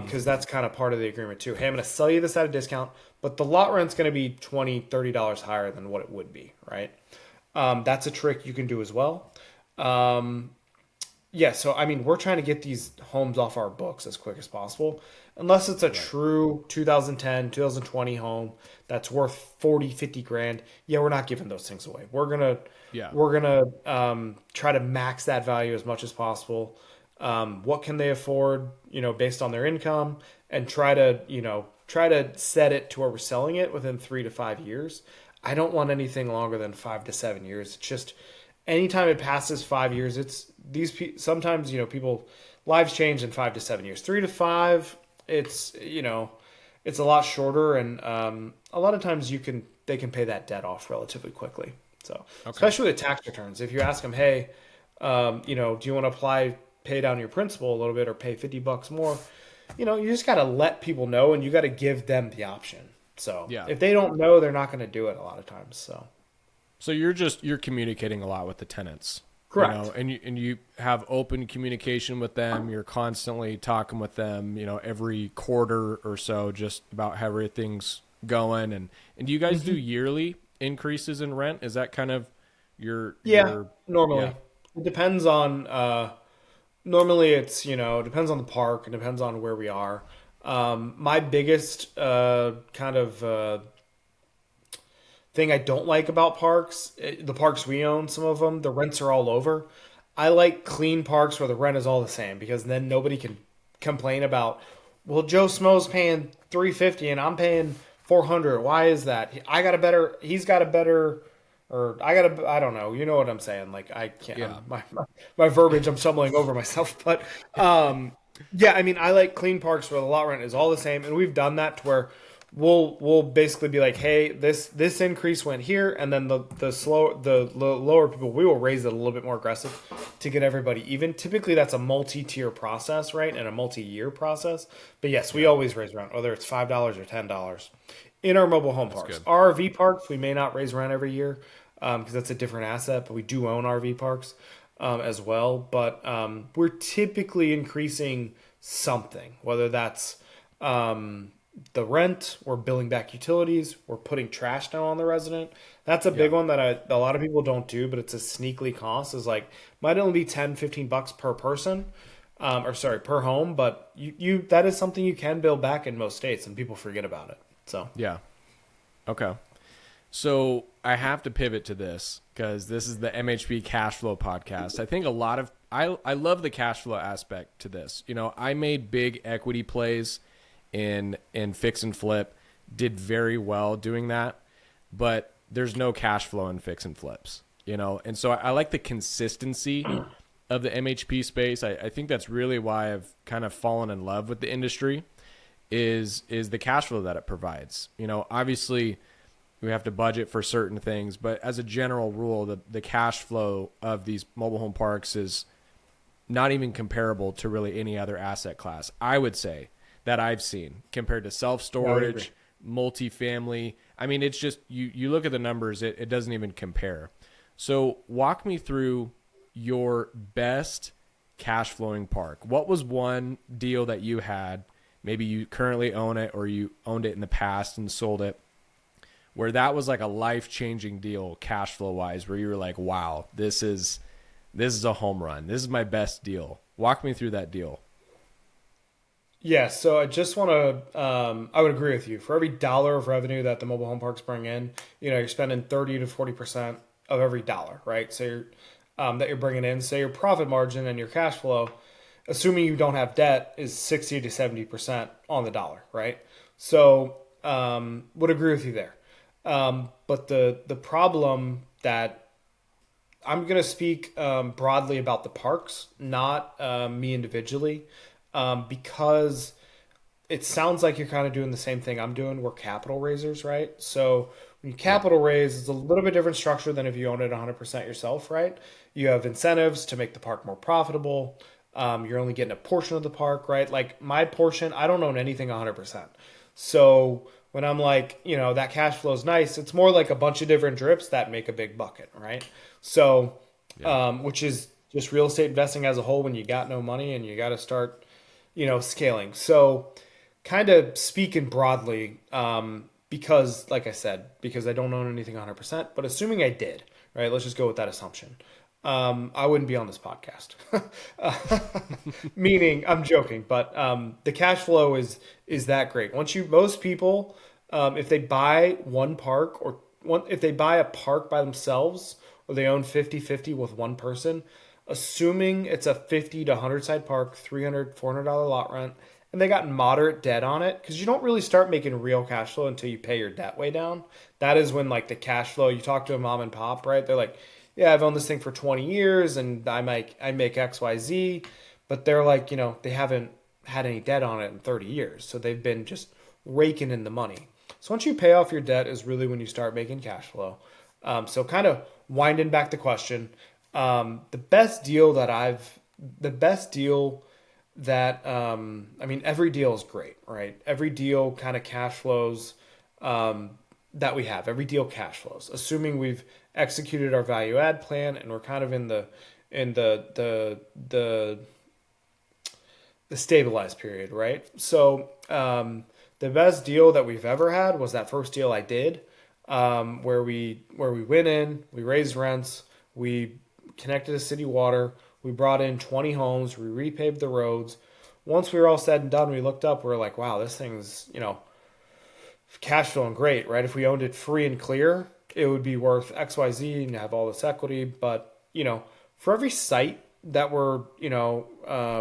Because that's kind of part of the agreement too. Hey, I'm going to sell you this at a discount, but the lot rent's going to be $20, $30 higher than what it would be, right? That's a trick you can do as well. So we're trying to get these homes off our books as quick as possible. Unless it's a true 2010, 2020 home that's worth 40, 50 grand. Yeah, we're not giving those things away. We're gonna try to max that value as much as possible. What can they afford, based on their income, and try to set it to where we're selling it within 3 to 5 years. I don't want anything longer than 5 to 7 years. It's just anytime it passes 5 years, sometimes people lives change in 5 to 7 years. 3 to 5, it's a lot shorter, and a lot of times they can pay that debt off relatively quickly. So especially with tax returns, if you ask them, hey, do you want to pay down your principal a little bit or pay $50 more? You just got to let people know, and you got to give them the option. So if they don't know, they're not going to do it a lot of times. So you're communicating a lot with the tenants. Correct. And you have open communication with them. You're constantly talking with them, every quarter or so, just about how everything's going. And do you guys do yearly increases in rent? Is that kind of your normally. It depends on normally it's depends on the park and depends on where we are. My biggest thing I don't like about parks, the parks we own, some of them, the rents are all over. I like clean parks where the rent is all the same, because then nobody can complain about, well, Joe Smo's paying $350 and I'm paying $400. Why is that? I got a better, or I don't know. You know what I'm saying? Like, I can't, my verbiage, I'm stumbling over myself, but I like clean parks where the lot rent is all the same. And we've done that to where we'll basically be like, hey, this increase went here, and then the lower people, we will raise it a little bit more aggressive to get everybody even. Typically, that's a multi-tier process, right, and a multi-year process. But yes, we always raise rent, whether it's $5 or $10 in our mobile home parks. Good. Our RV parks, we may not raise rent every year because that's a different asset, but we do own RV parks as well. But we're typically increasing something, whether that's the rent, we're billing back utilities, we're putting trash down on the resident. That's a big one that a lot of people don't do, but it's a sneakily cost. Is like, might only be $10-15 per person, per home, but you that is something you can bill back in most states, and people forget about it. So yeah, Okay. So I have to pivot to this because this is the MHP CashFlow podcast. I think I love the cash flow aspect to this. I made big equity plays in fix and flip, did very well doing that, but there's no cash flow in fix and flips, and so I like the consistency of the MHP space. I think that's really why I've kind of fallen in love with the industry is the cash flow that it provides. Obviously we have to budget for certain things, but as a general rule, the cash flow of these mobile home parks is not even comparable to really any other asset class, I would say, that I've seen compared to self-storage, multifamily. I mean, it's just, you look at the numbers, it doesn't even compare. So walk me through your best cash flowing park. What was one deal that you had, maybe you currently own it or you owned it in the past and sold it, where that was like a life-changing deal cash flow wise, where you were like, wow, this is a home run. This is my best deal. Walk me through that deal. Yeah, so I just want to, I would agree with you. For every dollar of revenue that the mobile home parks bring in, you're spending 30 to 40% of every dollar, right? So that you're bringing in. So your profit margin and your cash flow, assuming you don't have debt, is 60 to 70% on the dollar, right? So would agree with you there. But the problem that I'm going to speak broadly about the parks, not me individually, because it sounds like you're kind of doing the same thing I'm doing. We're capital raisers, right? So when you capital raise, it's a little bit different structure than if you own it 100% yourself, right? You have incentives to make the park more profitable. You're only getting a portion of the park, right? Like my portion, I don't own anything 100%. So when I'm like, that cash flow is nice, it's more like a bunch of different drips that make a big bucket, right? So, which is just real estate investing as a whole when you got no money and you got to start, scaling. So kind of speaking broadly, because like I said, because I don't own anything 100%, but assuming I did, right? Let's just go with that assumption. I wouldn't be on this podcast. Meaning, I'm joking, but the cash flow is that great. Most people, if they buy one park if they buy a park by themselves or they own 50-50 with one person, assuming it's a 50 to 100 side park, $300, $400 lot rent, and they got moderate debt on it, because you don't really start making real cash flow until you pay your debt way down. That is when like the cash flow, you talk to a mom and pop, right? They're like, yeah, I've owned this thing for 20 years and I make XYZ, but they're like, they haven't had any debt on it in 30 years. So they've been just raking in the money. So once you pay off your debt is really when you start making cash flow. So kind of winding back the question, the best deal that every deal is great, right? Every deal kind of cash flows, that we have. Every deal cash flows, assuming we've executed our value add plan and we're kind of in the stabilized period, right? So the best deal that we've ever had was that first deal I did, where we went in, we raised rents, we connected to city water, we brought in 20 homes, we repaved the roads. Once we were all said and done, we looked up, we were like, wow, this thing's, cash flowing great, right? If we owned it free and clear, it would be worth XYZ and have all this equity. But, for every site that we're,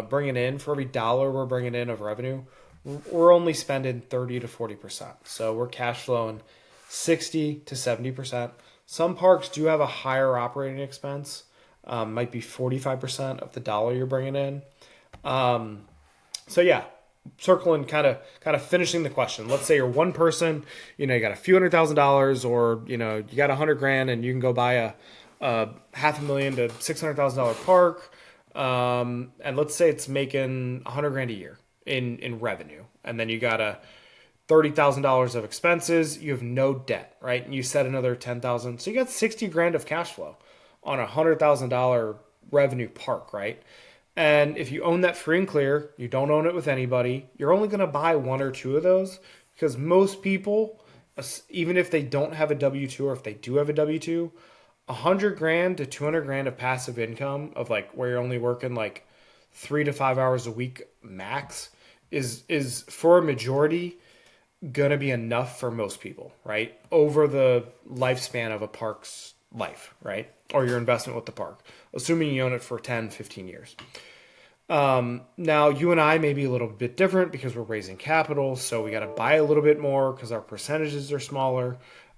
bringing in, for every dollar we're bringing in of revenue, we're only spending 30 to 40%. So we're cash flowing 60 to 70%. Some parks do have a higher operating expense, might be 45% of the dollar you're bringing in. So yeah, circling, kind of finishing the question. Let's say you're one person, you got a few $100,000, or you got $100,000 and you can go buy a $500,000 to $600,000 park. And let's say it's making $100,000 a year in revenue, and then you got $30,000 of expenses. You have no debt, right? And you set another $10,000, so you got $60,000 of cash flow on a $100,000 revenue park, right? And if you own that free and clear, you don't own it with anybody, you're only going to buy one or two of those, because most people, even if they don't have a W-2, or if they do have a W-2, $100,000 to $200,000 of passive income, of like where you're only working like 3 to 5 hours a week max, is for a majority going to be enough for most people, right? Over the lifespan of a park's life, right? Or your investment with the park, assuming you own it for 10, 15 years. Now you and I may be a little bit different because we're raising capital. So we got to buy a little bit more because our percentages are smaller.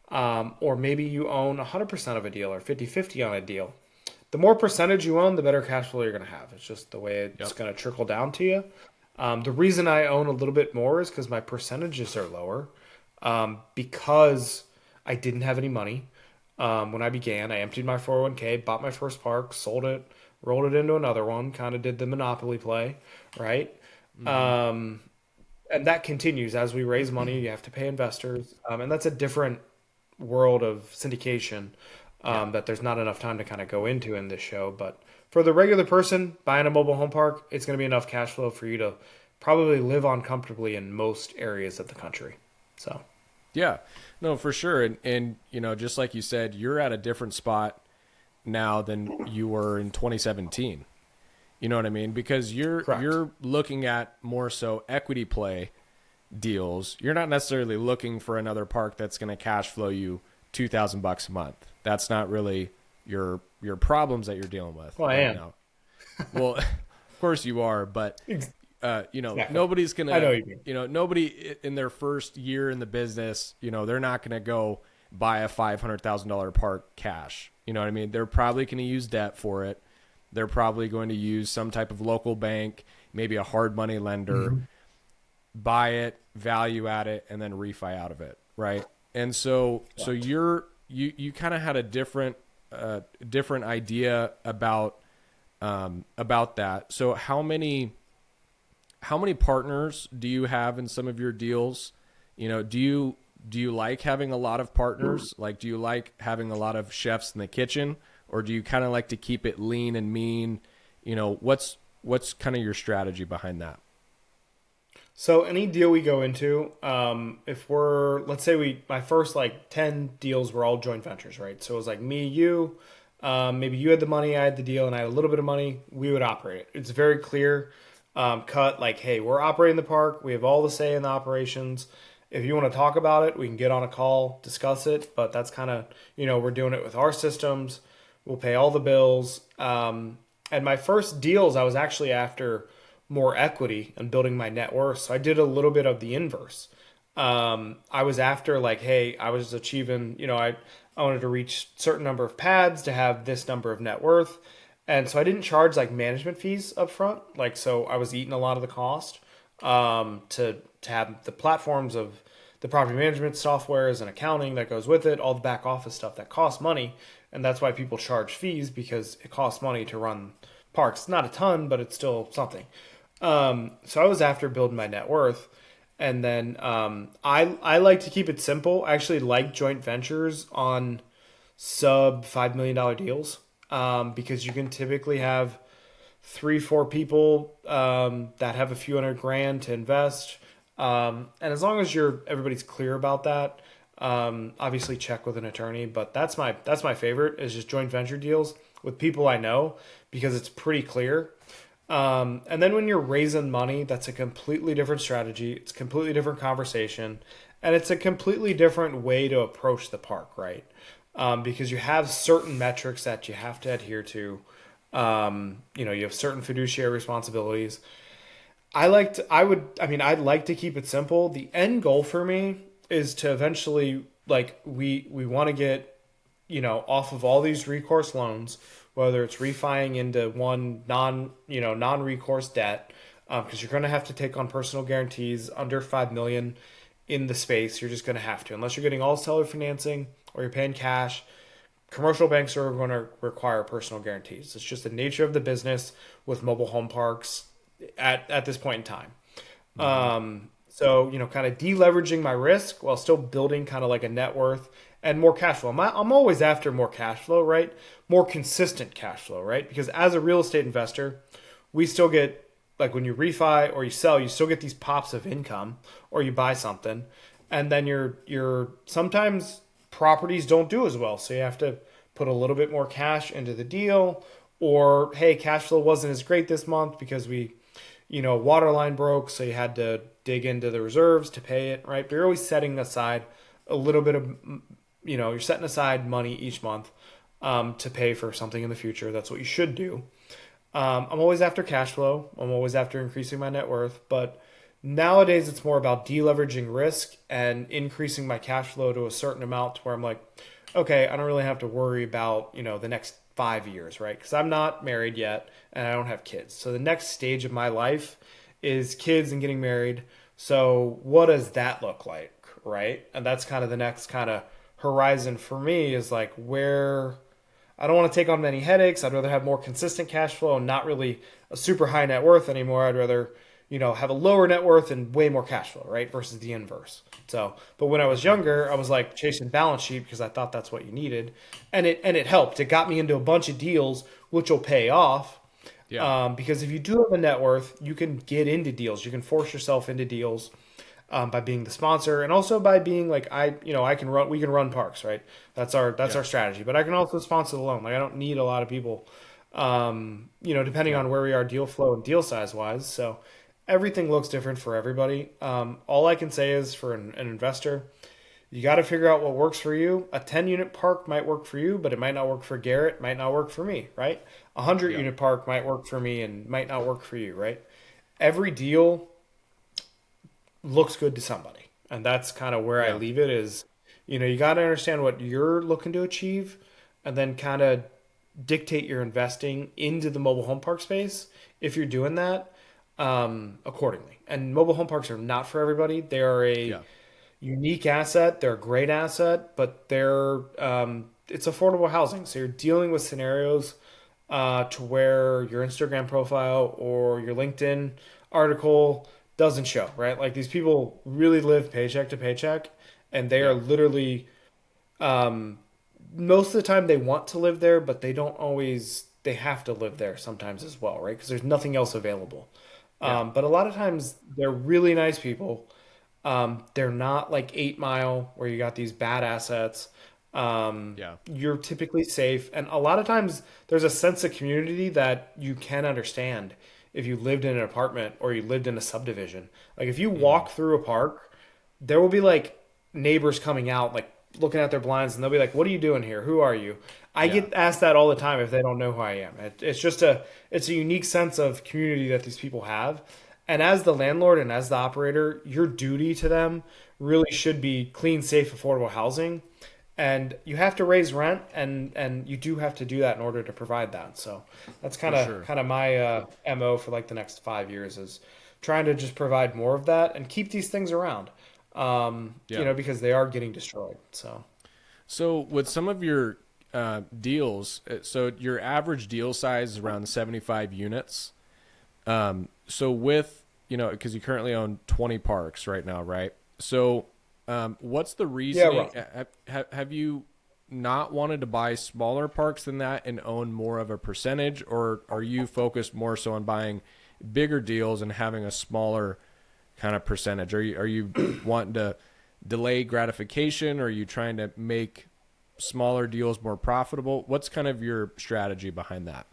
Or maybe you own 100% of a deal or 50-50 on a deal. The more percentage you own, the better cash flow you're going to have. It's just the way it's going to trickle down to you. The reason I own a little bit more is because my percentages are lower. Because I didn't have any money. When I began, I emptied my 401k, bought my first park, sold it, rolled it into another one, kind of did the monopoly play, right? And that continues. As we raise money, you have to pay investors. And that's a different world of syndication that there's not enough time to kind of go into in this show. But for the regular person buying a mobile home park, it's going to be enough cash flow for you to probably live on comfortably in most areas of the country. So, yeah, no, for sure. And you know, just like you said, you're at a different spot now than you were in 2017. You know what I mean? Because you're looking at more so equity play deals. You're not necessarily looking for another park that's going to cash flow you $2,000 a month. That's not really your problems that you're dealing with. Well, I am. Now. Well, of course you are, but you know, exactly. Nobody's going I know to, you mean. you know, nobody in their first year in the business, you know, they're not going to go buy a $500,000 park cash. You know what I mean? They're probably going to use debt for it. They're probably going to use some type of local bank, maybe a hard money lender, buy it, value at it, and then refi out of it. Right. And so you kind of had a different idea about that. So how many partners do you have in some of your deals? You know, do you like having a lot of partners? Like, do you like having a lot of chefs in the kitchen, or do you kind of like to keep it lean and mean? You know, what's kind of your strategy behind that? So any deal we go into, if let's say my first like 10 deals were all joint ventures, right? So it was like me, you, maybe you had the money, I had the deal, and I had a little bit of money, we would operate it. It's very clear cut, like, hey, we're operating the park. We have all the say in the operations. If you want to talk about it, we can get on a call, discuss it. But that's kind of, we're doing it with our systems. We'll pay all the bills. And my first deals, I was actually after more equity and building my net worth. So I did a little bit of the inverse. I was after like, hey, I was achieving, I wanted to reach a certain number of pads to have this number of net worth. And so I didn't charge like management fees up front. Like, so I was eating a lot of the cost to have the platforms of the property management softwares and accounting that goes with it, all the back office stuff that costs money. And that's why people charge fees, because it costs money to run parks. Not a ton, but it's still something. So I was after building my net worth. And then I like to keep it simple. I actually like joint ventures on sub $5 million deals because you can typically have 3-4 people that have a few $100,000 to invest. And as long as everybody's clear about that, obviously check with an attorney. But that's my favorite, is just joint venture deals with people I know, because it's pretty clear. And then when you're raising money, that's a completely different strategy. It's a completely different conversation, and it's a completely different way to approach the park, right? Because you have certain metrics that you have to adhere to. You have certain fiduciary responsibilities. I'd like to keep it simple. The end goal for me is to eventually, like, we want to get, off of all these recourse loans, whether it's refining into one non-recourse debt, because you're going to have to take on personal guarantees under $5 million in the space. You're just going to have to, unless you're getting all seller financing or you're paying cash. Commercial banks are going to require personal guarantees. It's just the nature of the business with mobile home parks at this point in time. So, kind of deleveraging my risk while still building kind of like a net worth and more cash flow. I'm always after more cash flow, right? More consistent cash flow, right? Because as a real estate investor, we still get, like, when you refi or you sell, you still get these pops of income, or you buy something, and then you're sometimes properties don't do as well. So you have to put a little bit more cash into the deal, or, hey, cash flow wasn't as great this month because we, water line broke, so you had to dig into the reserves to pay it, right? But you're always setting aside a little bit of, you're setting aside money each month to pay for something in the future. That's what you should do. I'm always after cash flow. I'm always after increasing my net worth. But nowadays, it's more about deleveraging risk and increasing my cash flow to a certain amount to where I'm like, okay, I don't really have to worry about, the next 5 years, right? Because I'm not married yet and I don't have kids. So the next stage of my life is kids and getting married. So what does that look like, right? And that's kind of the next kind of horizon for me, is like where I don't want to take on many headaches. I'd rather have more consistent cash flow and not really a super high net worth anymore. I'd rather, have a lower net worth and way more cash flow, right? Versus the inverse. So, but when I was younger, I was like chasing balance sheet because I thought that's what you needed. And it helped. It got me into a bunch of deals, which will pay off. Yeah. Because if you do have a net worth, you can get into deals. You can force yourself into deals by being the sponsor, and also by being like, we can run parks, right? That's our strategy. But I can also sponsor the loan. Like I don't need a lot of people, depending on where we are deal flow and deal size wise. So everything looks different for everybody. All I can say is for an investor, you got to figure out what works for you. A 10-unit park might work for you, but it might not work for Garrett, might not work for me, right? A 100-unit park might work for me and might not work for you, right? Every deal looks good to somebody. And that's kind of where I leave it is, you got to understand what you're looking to achieve and then kind of dictate your investing into the mobile home park space if you're doing that accordingly. And mobile home parks are not for everybody. They are a unique asset. They're a great asset, but they're it's affordable housing. So you're dealing with scenarios to where your Instagram profile or your LinkedIn article doesn't show, right? Like these people really live paycheck to paycheck, and they are literally most of the time they want to live there, but they don't always. They have to live there sometimes as well, right? Because there's nothing else available. But a lot of times they're really nice people. They're not like 8 Mile where you got these bad assets. You're typically safe. And a lot of times there's a sense of community that you can understand if you lived in an apartment or you lived in a subdivision. Like if you walk through a park, there will be like neighbors coming out, like looking at their blinds, and they'll be like, "What are you doing here? Who are you?" I get asked that all the time if they don't know who I am. It's a unique sense of community that these people have. And as the landlord and as the operator, your duty to them really should be clean, safe, affordable housing. And you have to raise rent, and you do have to do that in order to provide that. So that's kind of my MO for like the next 5 years is trying to just provide more of that and keep these things around, because they are getting destroyed. So with some of your deals, so your average deal size is around 75 units. So with, because you currently own 20 parks right now, right? So what's the reasoning? Have you not wanted to buy smaller parks than that and own more of a percentage, or are you focused more so on buying bigger deals and having a smaller kind of percentage? Are you wanting to delay gratification, or are you trying to make smaller deals more profitable? What's kind of your strategy behind that?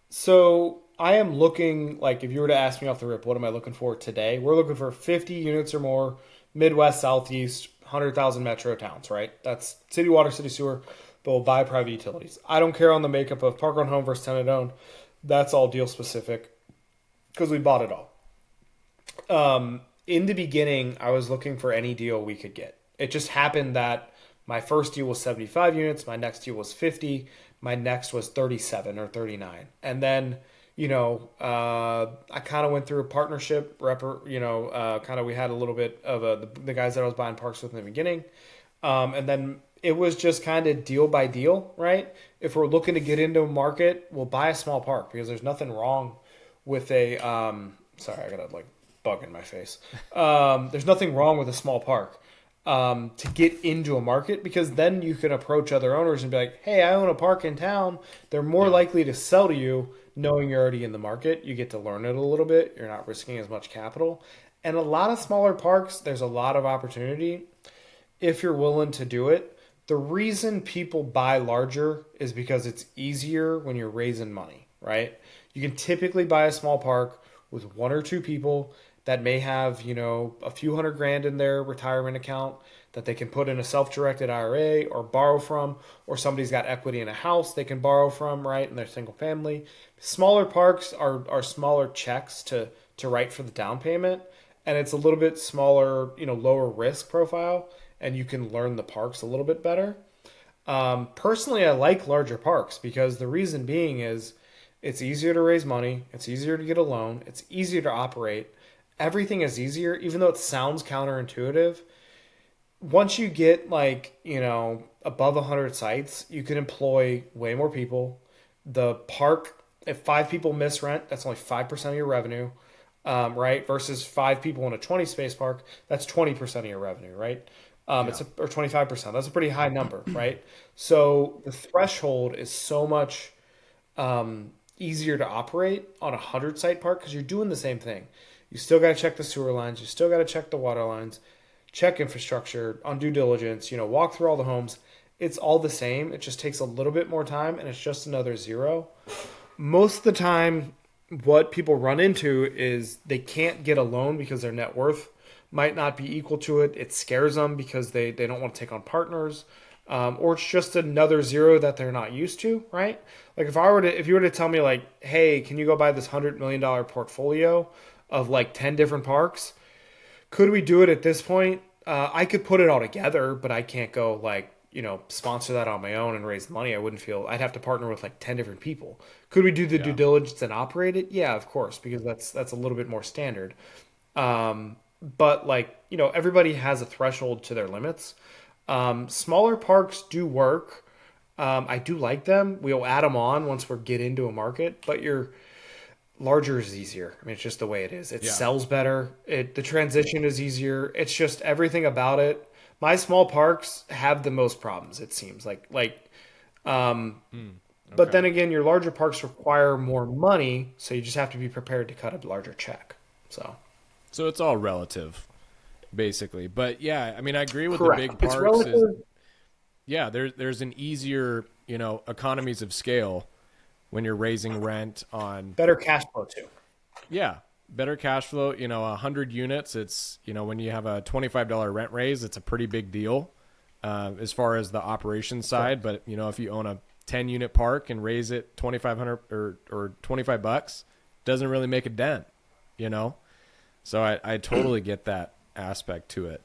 So I am looking, like if you were to ask me off the rip, what am I looking for today? We're looking for 50 units or more, Midwest, Southeast, 100,000 metro towns, right? That's city water, city sewer, but we'll buy private utilities. I don't care on the makeup of park owned home versus tenant owned. That's all deal specific because we bought it all. In the beginning, I was looking for any deal we could get. It just happened that my first deal was 75 units. My next deal was 50. My next was 37 or 39. And then, I kind of went through a partnership, we had a little bit of the guys that I was buying parks with in the beginning. And then it was just kind of deal by deal, right? If we're looking to get into a market, we'll buy a small park because there's nothing wrong with a, sorry, I got a bug in my face. There's nothing wrong with a small park. To get into a market, because then you can approach other owners and be like, hey, I own a park in town. They're more likely to sell to you knowing you're already in the market. You get to learn it a little bit. You're not risking as much capital. And a lot of smaller parks, there's a lot of opportunity if you're willing to do it. The reason people buy larger is because it's easier when you're raising money, right? You can typically buy a small park with one or two people that may have, a few $100,000 in their retirement account that they can put in a self-directed IRA or borrow from, or somebody's got equity in a house they can borrow from, right? And they're single family. Smaller parks are smaller checks to write for the down payment, and it's a little bit smaller, lower risk profile, and you can learn the parks a little bit better. Personally, I like larger parks because the reason being is it's easier to raise money, it's easier to get a loan, it's easier to operate. Everything is easier, even though it sounds counterintuitive. Once you get above 100 sites, you can employ way more people. The park, if 5 people miss rent, that's only 5% of your revenue, right? Versus 5 people in a 20 space park, that's 20% of your revenue, right? Or 25%. That's a pretty high number, right? So the threshold is so much easier to operate on a 100 site park because you're doing the same thing. You still got to check the sewer lines. You still got to check the water lines, check infrastructure, on due diligence, walk through all the homes. It's all the same. It just takes a little bit more time, and it's just another zero. Most of the time, what people run into is they can't get a loan because their net worth might not be equal to it. It scares them because they don't want to take on partners, or it's just another zero that they're not used to, right? Like if you were to tell me like, hey, can you go buy this $100 million portfolio of like 10 different parks? Could we do it at this point? I could put it all together, but I can't go sponsor that on my own and raise money. I'd have to partner with like 10 different people. Could we do the due diligence and operate it? Yeah, of course, because that's a little bit more standard. But everybody has a threshold to their limits. Smaller parks do work. I do like them. We'll add them on once we get into a market, but larger is easier. I mean, it's just the way it is. It sells better. The transition is easier. It's just everything about it. My small parks have the most problems, it seems like. But then again, your larger parks require more money, so you just have to be prepared to cut a larger check. So it's all relative, basically. But yeah, I mean, I agree with correct. The big parks. There's an easier, economies of scale when you're raising rent on better cash flow too. Yeah. Better cash flow, 100 units. It's, when you have a $25 rent raise, it's a pretty big deal as far as the operation side. But, if you own a 10 unit park and raise it 2,500 or $25, doesn't really make a dent, So I totally get that aspect to it.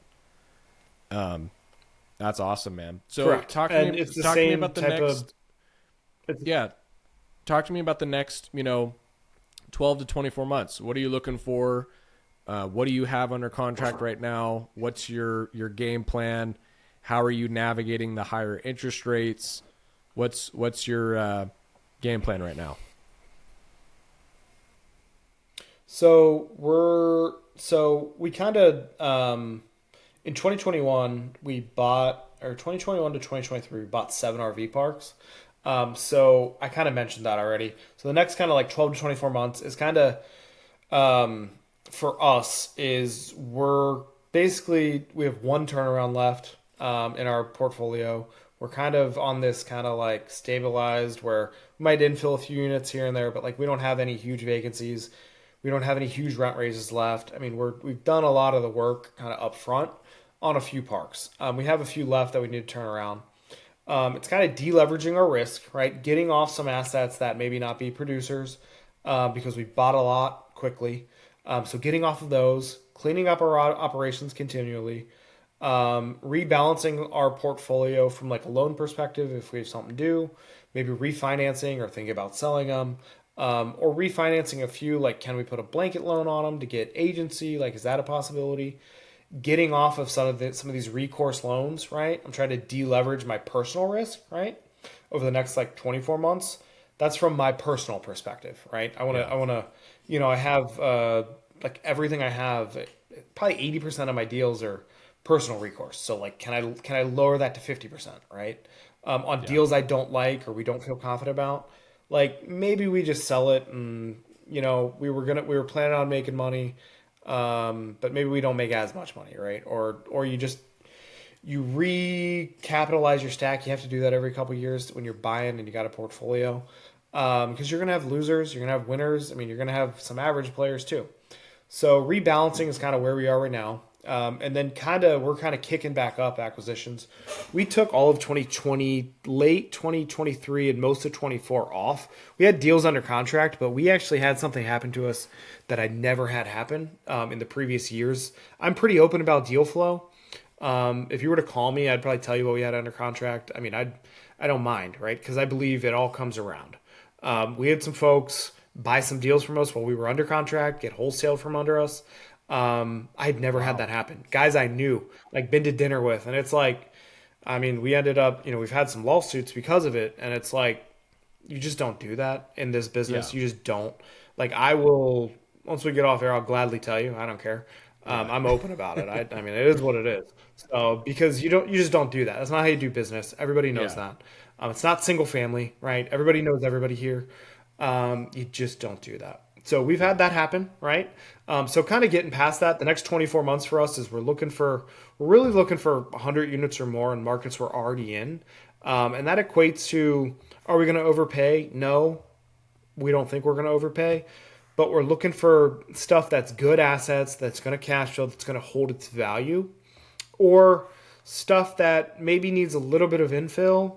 That's awesome, man. So correct. talk to me about the next. Talk to me about the next, 12 to 24 months. What are you looking for? What do you have under contract right now? What's your game plan? How are you navigating the higher interest rates? What's your game plan right now? So we kind of in 2021 2021 to 2023 we bought 7 RV parks. So I kind of mentioned that already. So the next kind of like 12 to 24 months is kind of, for us is we have one turnaround left, in our portfolio. We're kind of on this kind of like stabilized where we might infill a few units here and there, but like we don't have any huge vacancies. We don't have any huge rent raises left. I mean, we've done a lot of the work kind of up front on a few parks. We have a few left that we need to turn around. It's kind of deleveraging our risk, right? Getting off some assets that maybe not be producers, because we bought a lot quickly. So getting off of those, cleaning up our operations continually, rebalancing our portfolio from like a loan perspective if we have something due, maybe refinancing or thinking about selling them, or refinancing a few, like can we put a blanket loan on them to get agency? Like, is that a possibility? Getting off of some of these recourse loans, right? I'm trying to deleverage my personal risk, right? Over the next like 24 months. That's from my personal perspective, right? I want to, I have, like everything I have, probably 80% of my deals are personal recourse. So like, can I lower that to 50%, right? On deals I don't like or we don't feel confident about, like maybe we just sell it and, we were planning on making money. But maybe we don't make as much money, right? Or you recapitalize your stack. You have to do that every couple of years when you're buying and you got a portfolio. because you're going to have losers, you're going to have winners. I mean, you're going to have some average players too. So rebalancing is kind of where we are right now. And then we're kind of kicking back up acquisitions. We took all of 2020, late 2023, and most of 24 off. We had deals under contract, but we actually had something happen to us that I never had happen in the previous years. I'm pretty open about deal flow. If you were to call me, I'd probably tell you what we had under contract. I mean, I don't mind, right? Because I believe it all comes around. We had some folks buy some deals from us while we were under contract, get wholesaled from under us. I had never had that happen. Guys I knew, like been to dinner with, and it's like, I mean, we ended up, we've had some lawsuits because of it, and it's like, you just don't do that in this business. You just don't. Like, I will, once we get off air, I'll gladly tell you. I don't care. I'm open about it. I mean, it is what it is. So, because you just don't do that. That's not how you do business. Everybody knows that. It's not single family, right? Everybody knows everybody here. You just don't do that. So we've had that happen, right? So kind of getting past that, the next 24 months for us is we're really looking for 100 units or more in markets we're already in. And that equates to, are we going to overpay? No, we don't think we're going to overpay, but we're looking for stuff that's good assets, that's going to cash flow, that's going to hold its value, or stuff that maybe needs a little bit of infill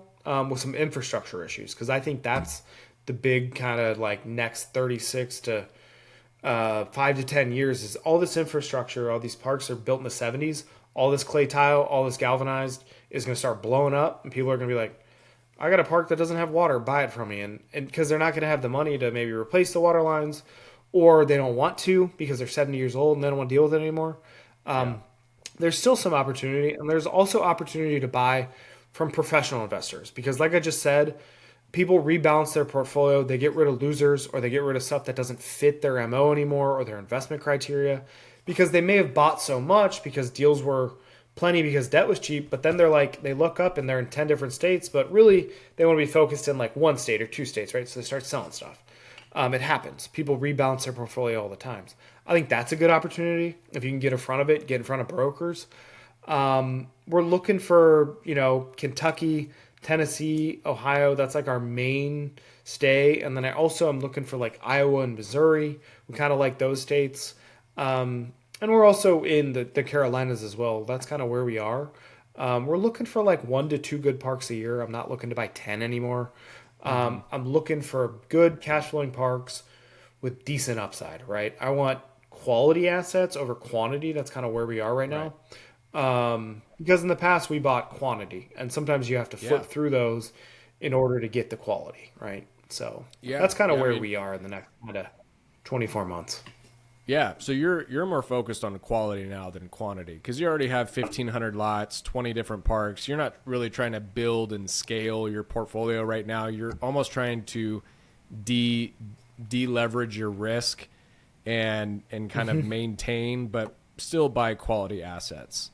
with some infrastructure issues. Because I think that's the big kind of like next 36 to 5 to 10 years is all this infrastructure, all these parks are built in the 70s, all this clay tile, all this galvanized is going to start blowing up, and people are going to be like, I got a park that doesn't have water, buy it from me. And because they're not going to have the money to maybe replace the water lines, or they don't want to because they're 70 years old and they don't want to deal with it anymore. There's still some opportunity, and there's also opportunity to buy from professional investors because, like I just said, people rebalance their portfolio. They get rid of losers, or they get rid of stuff that doesn't fit their MO anymore or their investment criteria, because they may have bought so much because deals were plenty because debt was cheap, but then they look up and they're in 10 different states, but really they want to be focused in like one state or two states, right? So they start selling stuff. It happens. People rebalance their portfolio all the time. I think that's a good opportunity. If you can get in front of it, get in front of brokers. We're looking for, Kentucky, Tennessee, Ohio. That's like our main stay. And then I also am looking for like Iowa and Missouri. We kind of like those states. And we're also in the Carolinas as well. That's kind of where we are. We're looking for like 1 to 2 good parks a year. I'm not looking to buy 10 anymore. I'm looking for good cash flowing parks with decent upside, right? I want quality assets over quantity. That's kind of where we are right now. Because in the past we bought quantity, and sometimes you have to flip through those in order to get the quality, right? So that's kind of where we are in the next 24 months. Yeah, so you're more focused on quality now than quantity because you already have 1,500 lots, 20 different parks. You're not really trying to build and scale your portfolio right now. You're almost trying to deleverage your risk and kind of maintain, but still buy quality assets.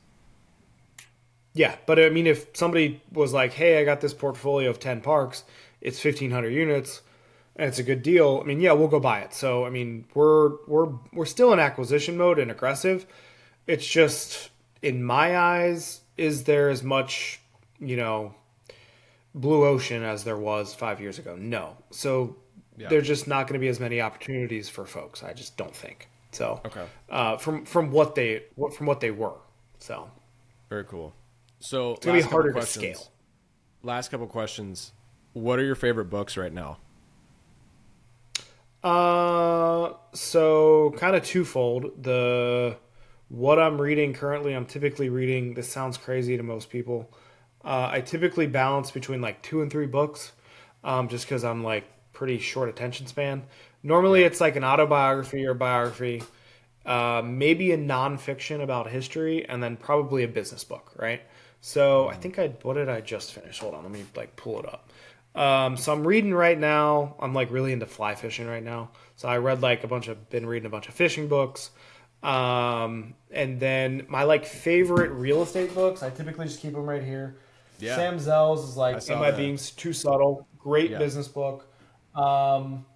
Yeah, but I mean, if somebody was like, "Hey, I got this portfolio of 10 parks, it's 1,500 units." And it's a good deal. I mean, yeah, we'll go buy it. So, I mean, we're still in acquisition mode and aggressive. It's just, in my eyes, is there as much, blue ocean as there was 5 years ago? No. So there's just not going to be as many opportunities for folks. I just don't think. So, from what they were. So, very cool. So it's gonna be harder to scale. Last couple questions. What are your favorite books right now? So kind of twofold. What I'm reading currently, I'm typically reading, this sounds crazy to most people. I typically balance between like 2 and 3 books, just because I'm like pretty short attention span. Normally it's like an autobiography or biography, maybe a nonfiction about history, and then probably a business book, right? So I think what did I just finish? Hold on, let me like pull it up. So I'm reading right now. I'm like really into fly fishing right now. So I read been reading a bunch of fishing books. And then my like favorite real estate books, I typically just keep them right here. Yeah. Sam Zell's is like, Am I Being Too Subtle? Great business book. Some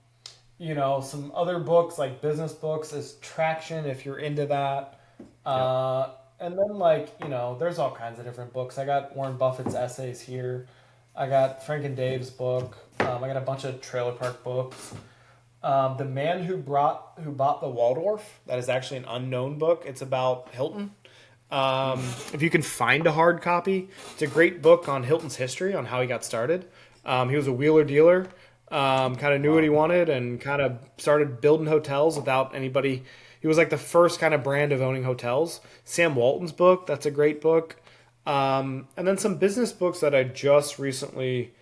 other books like business books is Traction if you're into that. And then there's all kinds of different books. I got Warren Buffett's essays here. I got Frank and Dave's book. I got a bunch of trailer park books. The Man Who Bought the Waldorf. That is actually an unknown book. It's about Hilton. If you can find a hard copy, it's a great book on Hilton's history, on how he got started. He was a wheeler dealer, kind of knew what he wanted, and kind of started building hotels without anybody. He was like the first kind of brand of owning hotels. Sam Walton's book, that's a great book. And then some business books that I just recently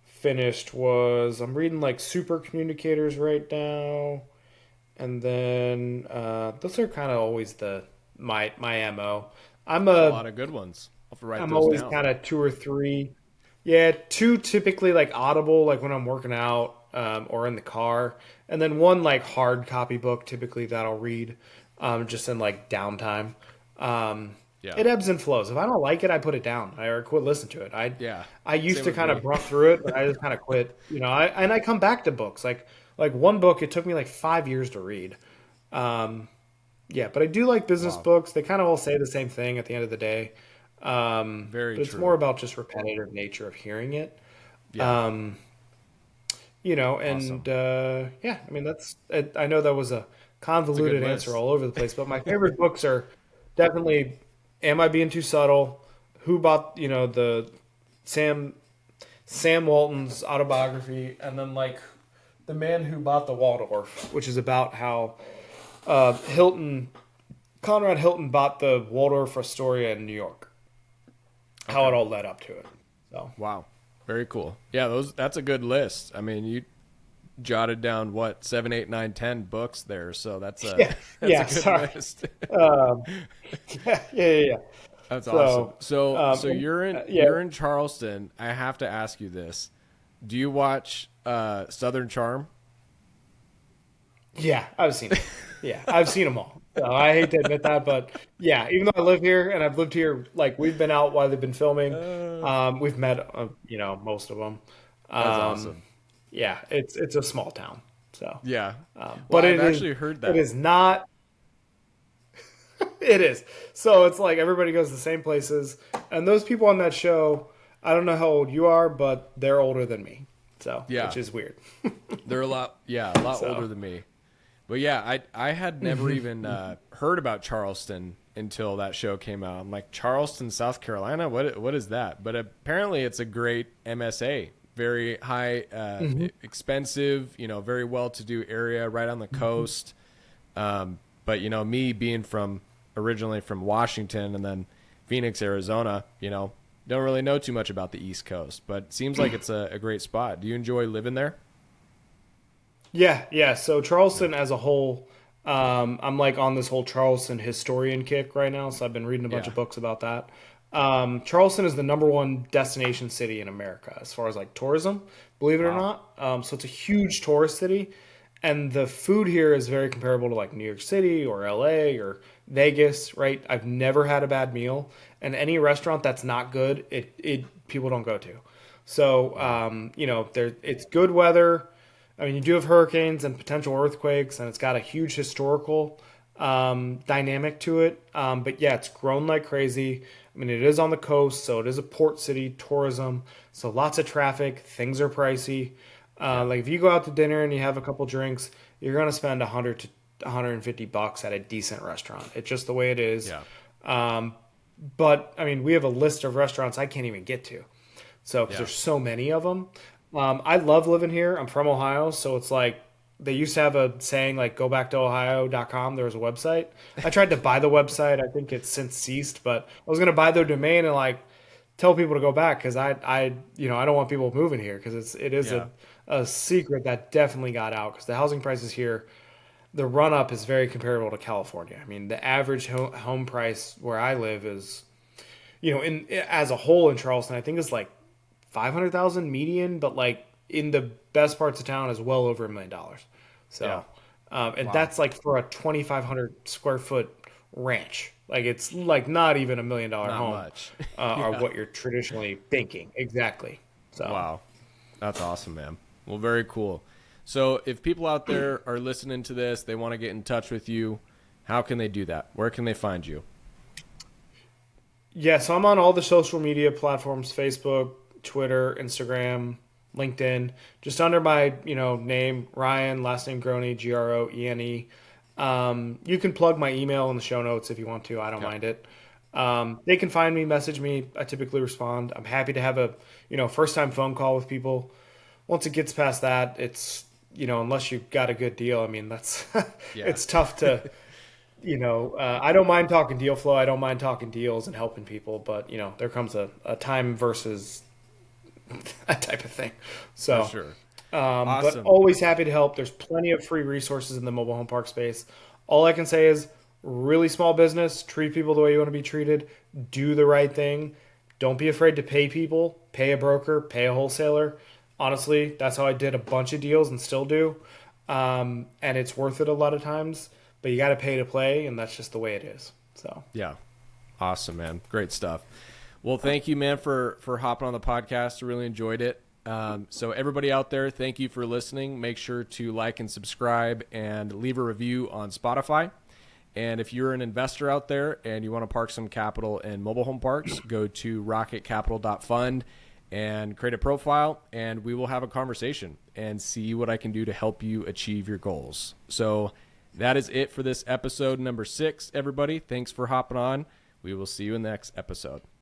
finished was, I'm reading like Super Communicators right now. And then those are kind of always my MO. A lot of good ones. I'll have to write I'm those always down. kind of 2 or 3. Yeah, 2 typically like Audible, like when I'm working out or in the car. And then 1 like hard copy book typically that I'll read just in like downtime. It ebbs and flows. If I don't like it, I put it down. I quit listening to it. I used to kind of brush through it, but I just kind of quit. I come back to books. Like 1 book, it took me like 5 years to read. But I do like business books. They kind of all say the same thing at the end of the day. Very but it's true. more about just repetitive nature of hearing it. Yeah. Awesome. I mean, that's it. I know that was a convoluted answer list. all over the place, but my favorite books are definitely Am I Being Too Subtle? Who Bought, the Sam Walton's autobiography, and then like The Man Who Bought the Waldorf, which is about how Conrad Hilton bought the Waldorf Astoria in New York. How it all led up to it. So Wow. Very cool. Yeah, that's a good list. I mean, you jotted down 7, 8, 9, 10 books there, so that's a good list. Yeah. That's awesome. So you're in Charleston. I have to ask you this. Do you watch Southern Charm? Yeah, I've seen it. Yeah, I've seen them all. So I hate to admit that, but yeah, even though I live here and I've lived here, like we've been out while they've been filming. We've met, most of them. That's awesome. Yeah, it's a small town. So Yeah, but I've actually heard that it is not. It is. So it's like everybody goes to the same places, and those people on that show, I don't know how old you are, but they're older than me. So which is weird. They're a lot older than me. But yeah, I had never even heard about Charleston until that show came out. I'm like, Charleston, South Carolina? What is that? But apparently it's a great MSA. Very high, expensive, very well-to-do area right on the coast. But, me being originally from Washington and then Phoenix, Arizona, don't really know too much about the East Coast. But it seems like it's a great spot. Do you enjoy living there? Yeah. So Charleston as a whole, I'm like on this whole Charleston historian kick right now. So I've been reading a bunch of books about that. Charleston is the #1 destination city in America as far as like tourism, believe it or not. So it's a huge tourist city, and the food here is very comparable to like New York City or LA or Vegas, right? I've never had a bad meal, and any restaurant that's not good, it people don't go to. So, it's good weather. I mean, you do have hurricanes and potential earthquakes, and it's got a huge historical dynamic to it. But yeah, it's grown like crazy. I mean, it is on the coast, so it is a port city, tourism, so lots of traffic. Things are pricey. Like if you go out to dinner and you have a couple drinks, you're going to spend $100 to $150 at a decent restaurant. It's just the way it is. Yeah. But I mean, we have a list of restaurants I can't even get to. So, because there's so many of them. I love living here. I'm from Ohio, so it's like they used to have a saying like "go back to ohio.com." There was a website. I tried to buy the website. I think it's since ceased, but I was going to buy their domain and like tell people to go back because I don't want people moving here because it is a secret that definitely got out because the housing prices here, the run up is very comparable to California. I mean, the average home price where I live is, as a whole in Charleston, I think is like 500,000 median, but like in the best parts of town is well over $1 million. So, that's like for a 2,500 square foot ranch. Like it's like not even $1 million home, much. Or what you're traditionally thinking. Exactly. So, wow, that's awesome, man. Well, very cool. So if people out there are listening to this, they want to get in touch with you, how can they do that? Where can they find you? Yeah, so I'm on all the social media platforms, Facebook, Twitter, Instagram, LinkedIn, just under my, name, Ryan, last name Groene, Groene. You can plug my email in the show notes if you want to. I don't mind it. They can find me, message me. I typically respond. I'm happy to have a, first time phone call with people. Once it gets past that, it's, unless you've got a good deal. I mean, that's, it's tough to, I don't mind talking deal flow. I don't mind talking deals and helping people, but there comes a time versus that type of thing. So, For sure. But always happy to help. There's plenty of free resources in the mobile home park space. All I can say is really small business, treat people the way you want to be treated, do the right thing. Don't be afraid to pay people, pay a broker, pay a wholesaler. Honestly, that's how I did a bunch of deals and still do. And it's worth it a lot of times, but you got to pay to play, and that's just the way it is. So, yeah. Awesome, man. Great stuff. Well, thank you, man, for hopping on the podcast. I really enjoyed it. So everybody out there, thank you for listening. Make sure to like and subscribe and leave a review on Spotify. And if you're an investor out there and you want to park some capital in mobile home parks, go to rocketcapital.fund and create a profile, and we will have a conversation and see what I can do to help you achieve your goals. So that is it for this episode number 6, everybody. Thanks for hopping on. We will see you in the next episode.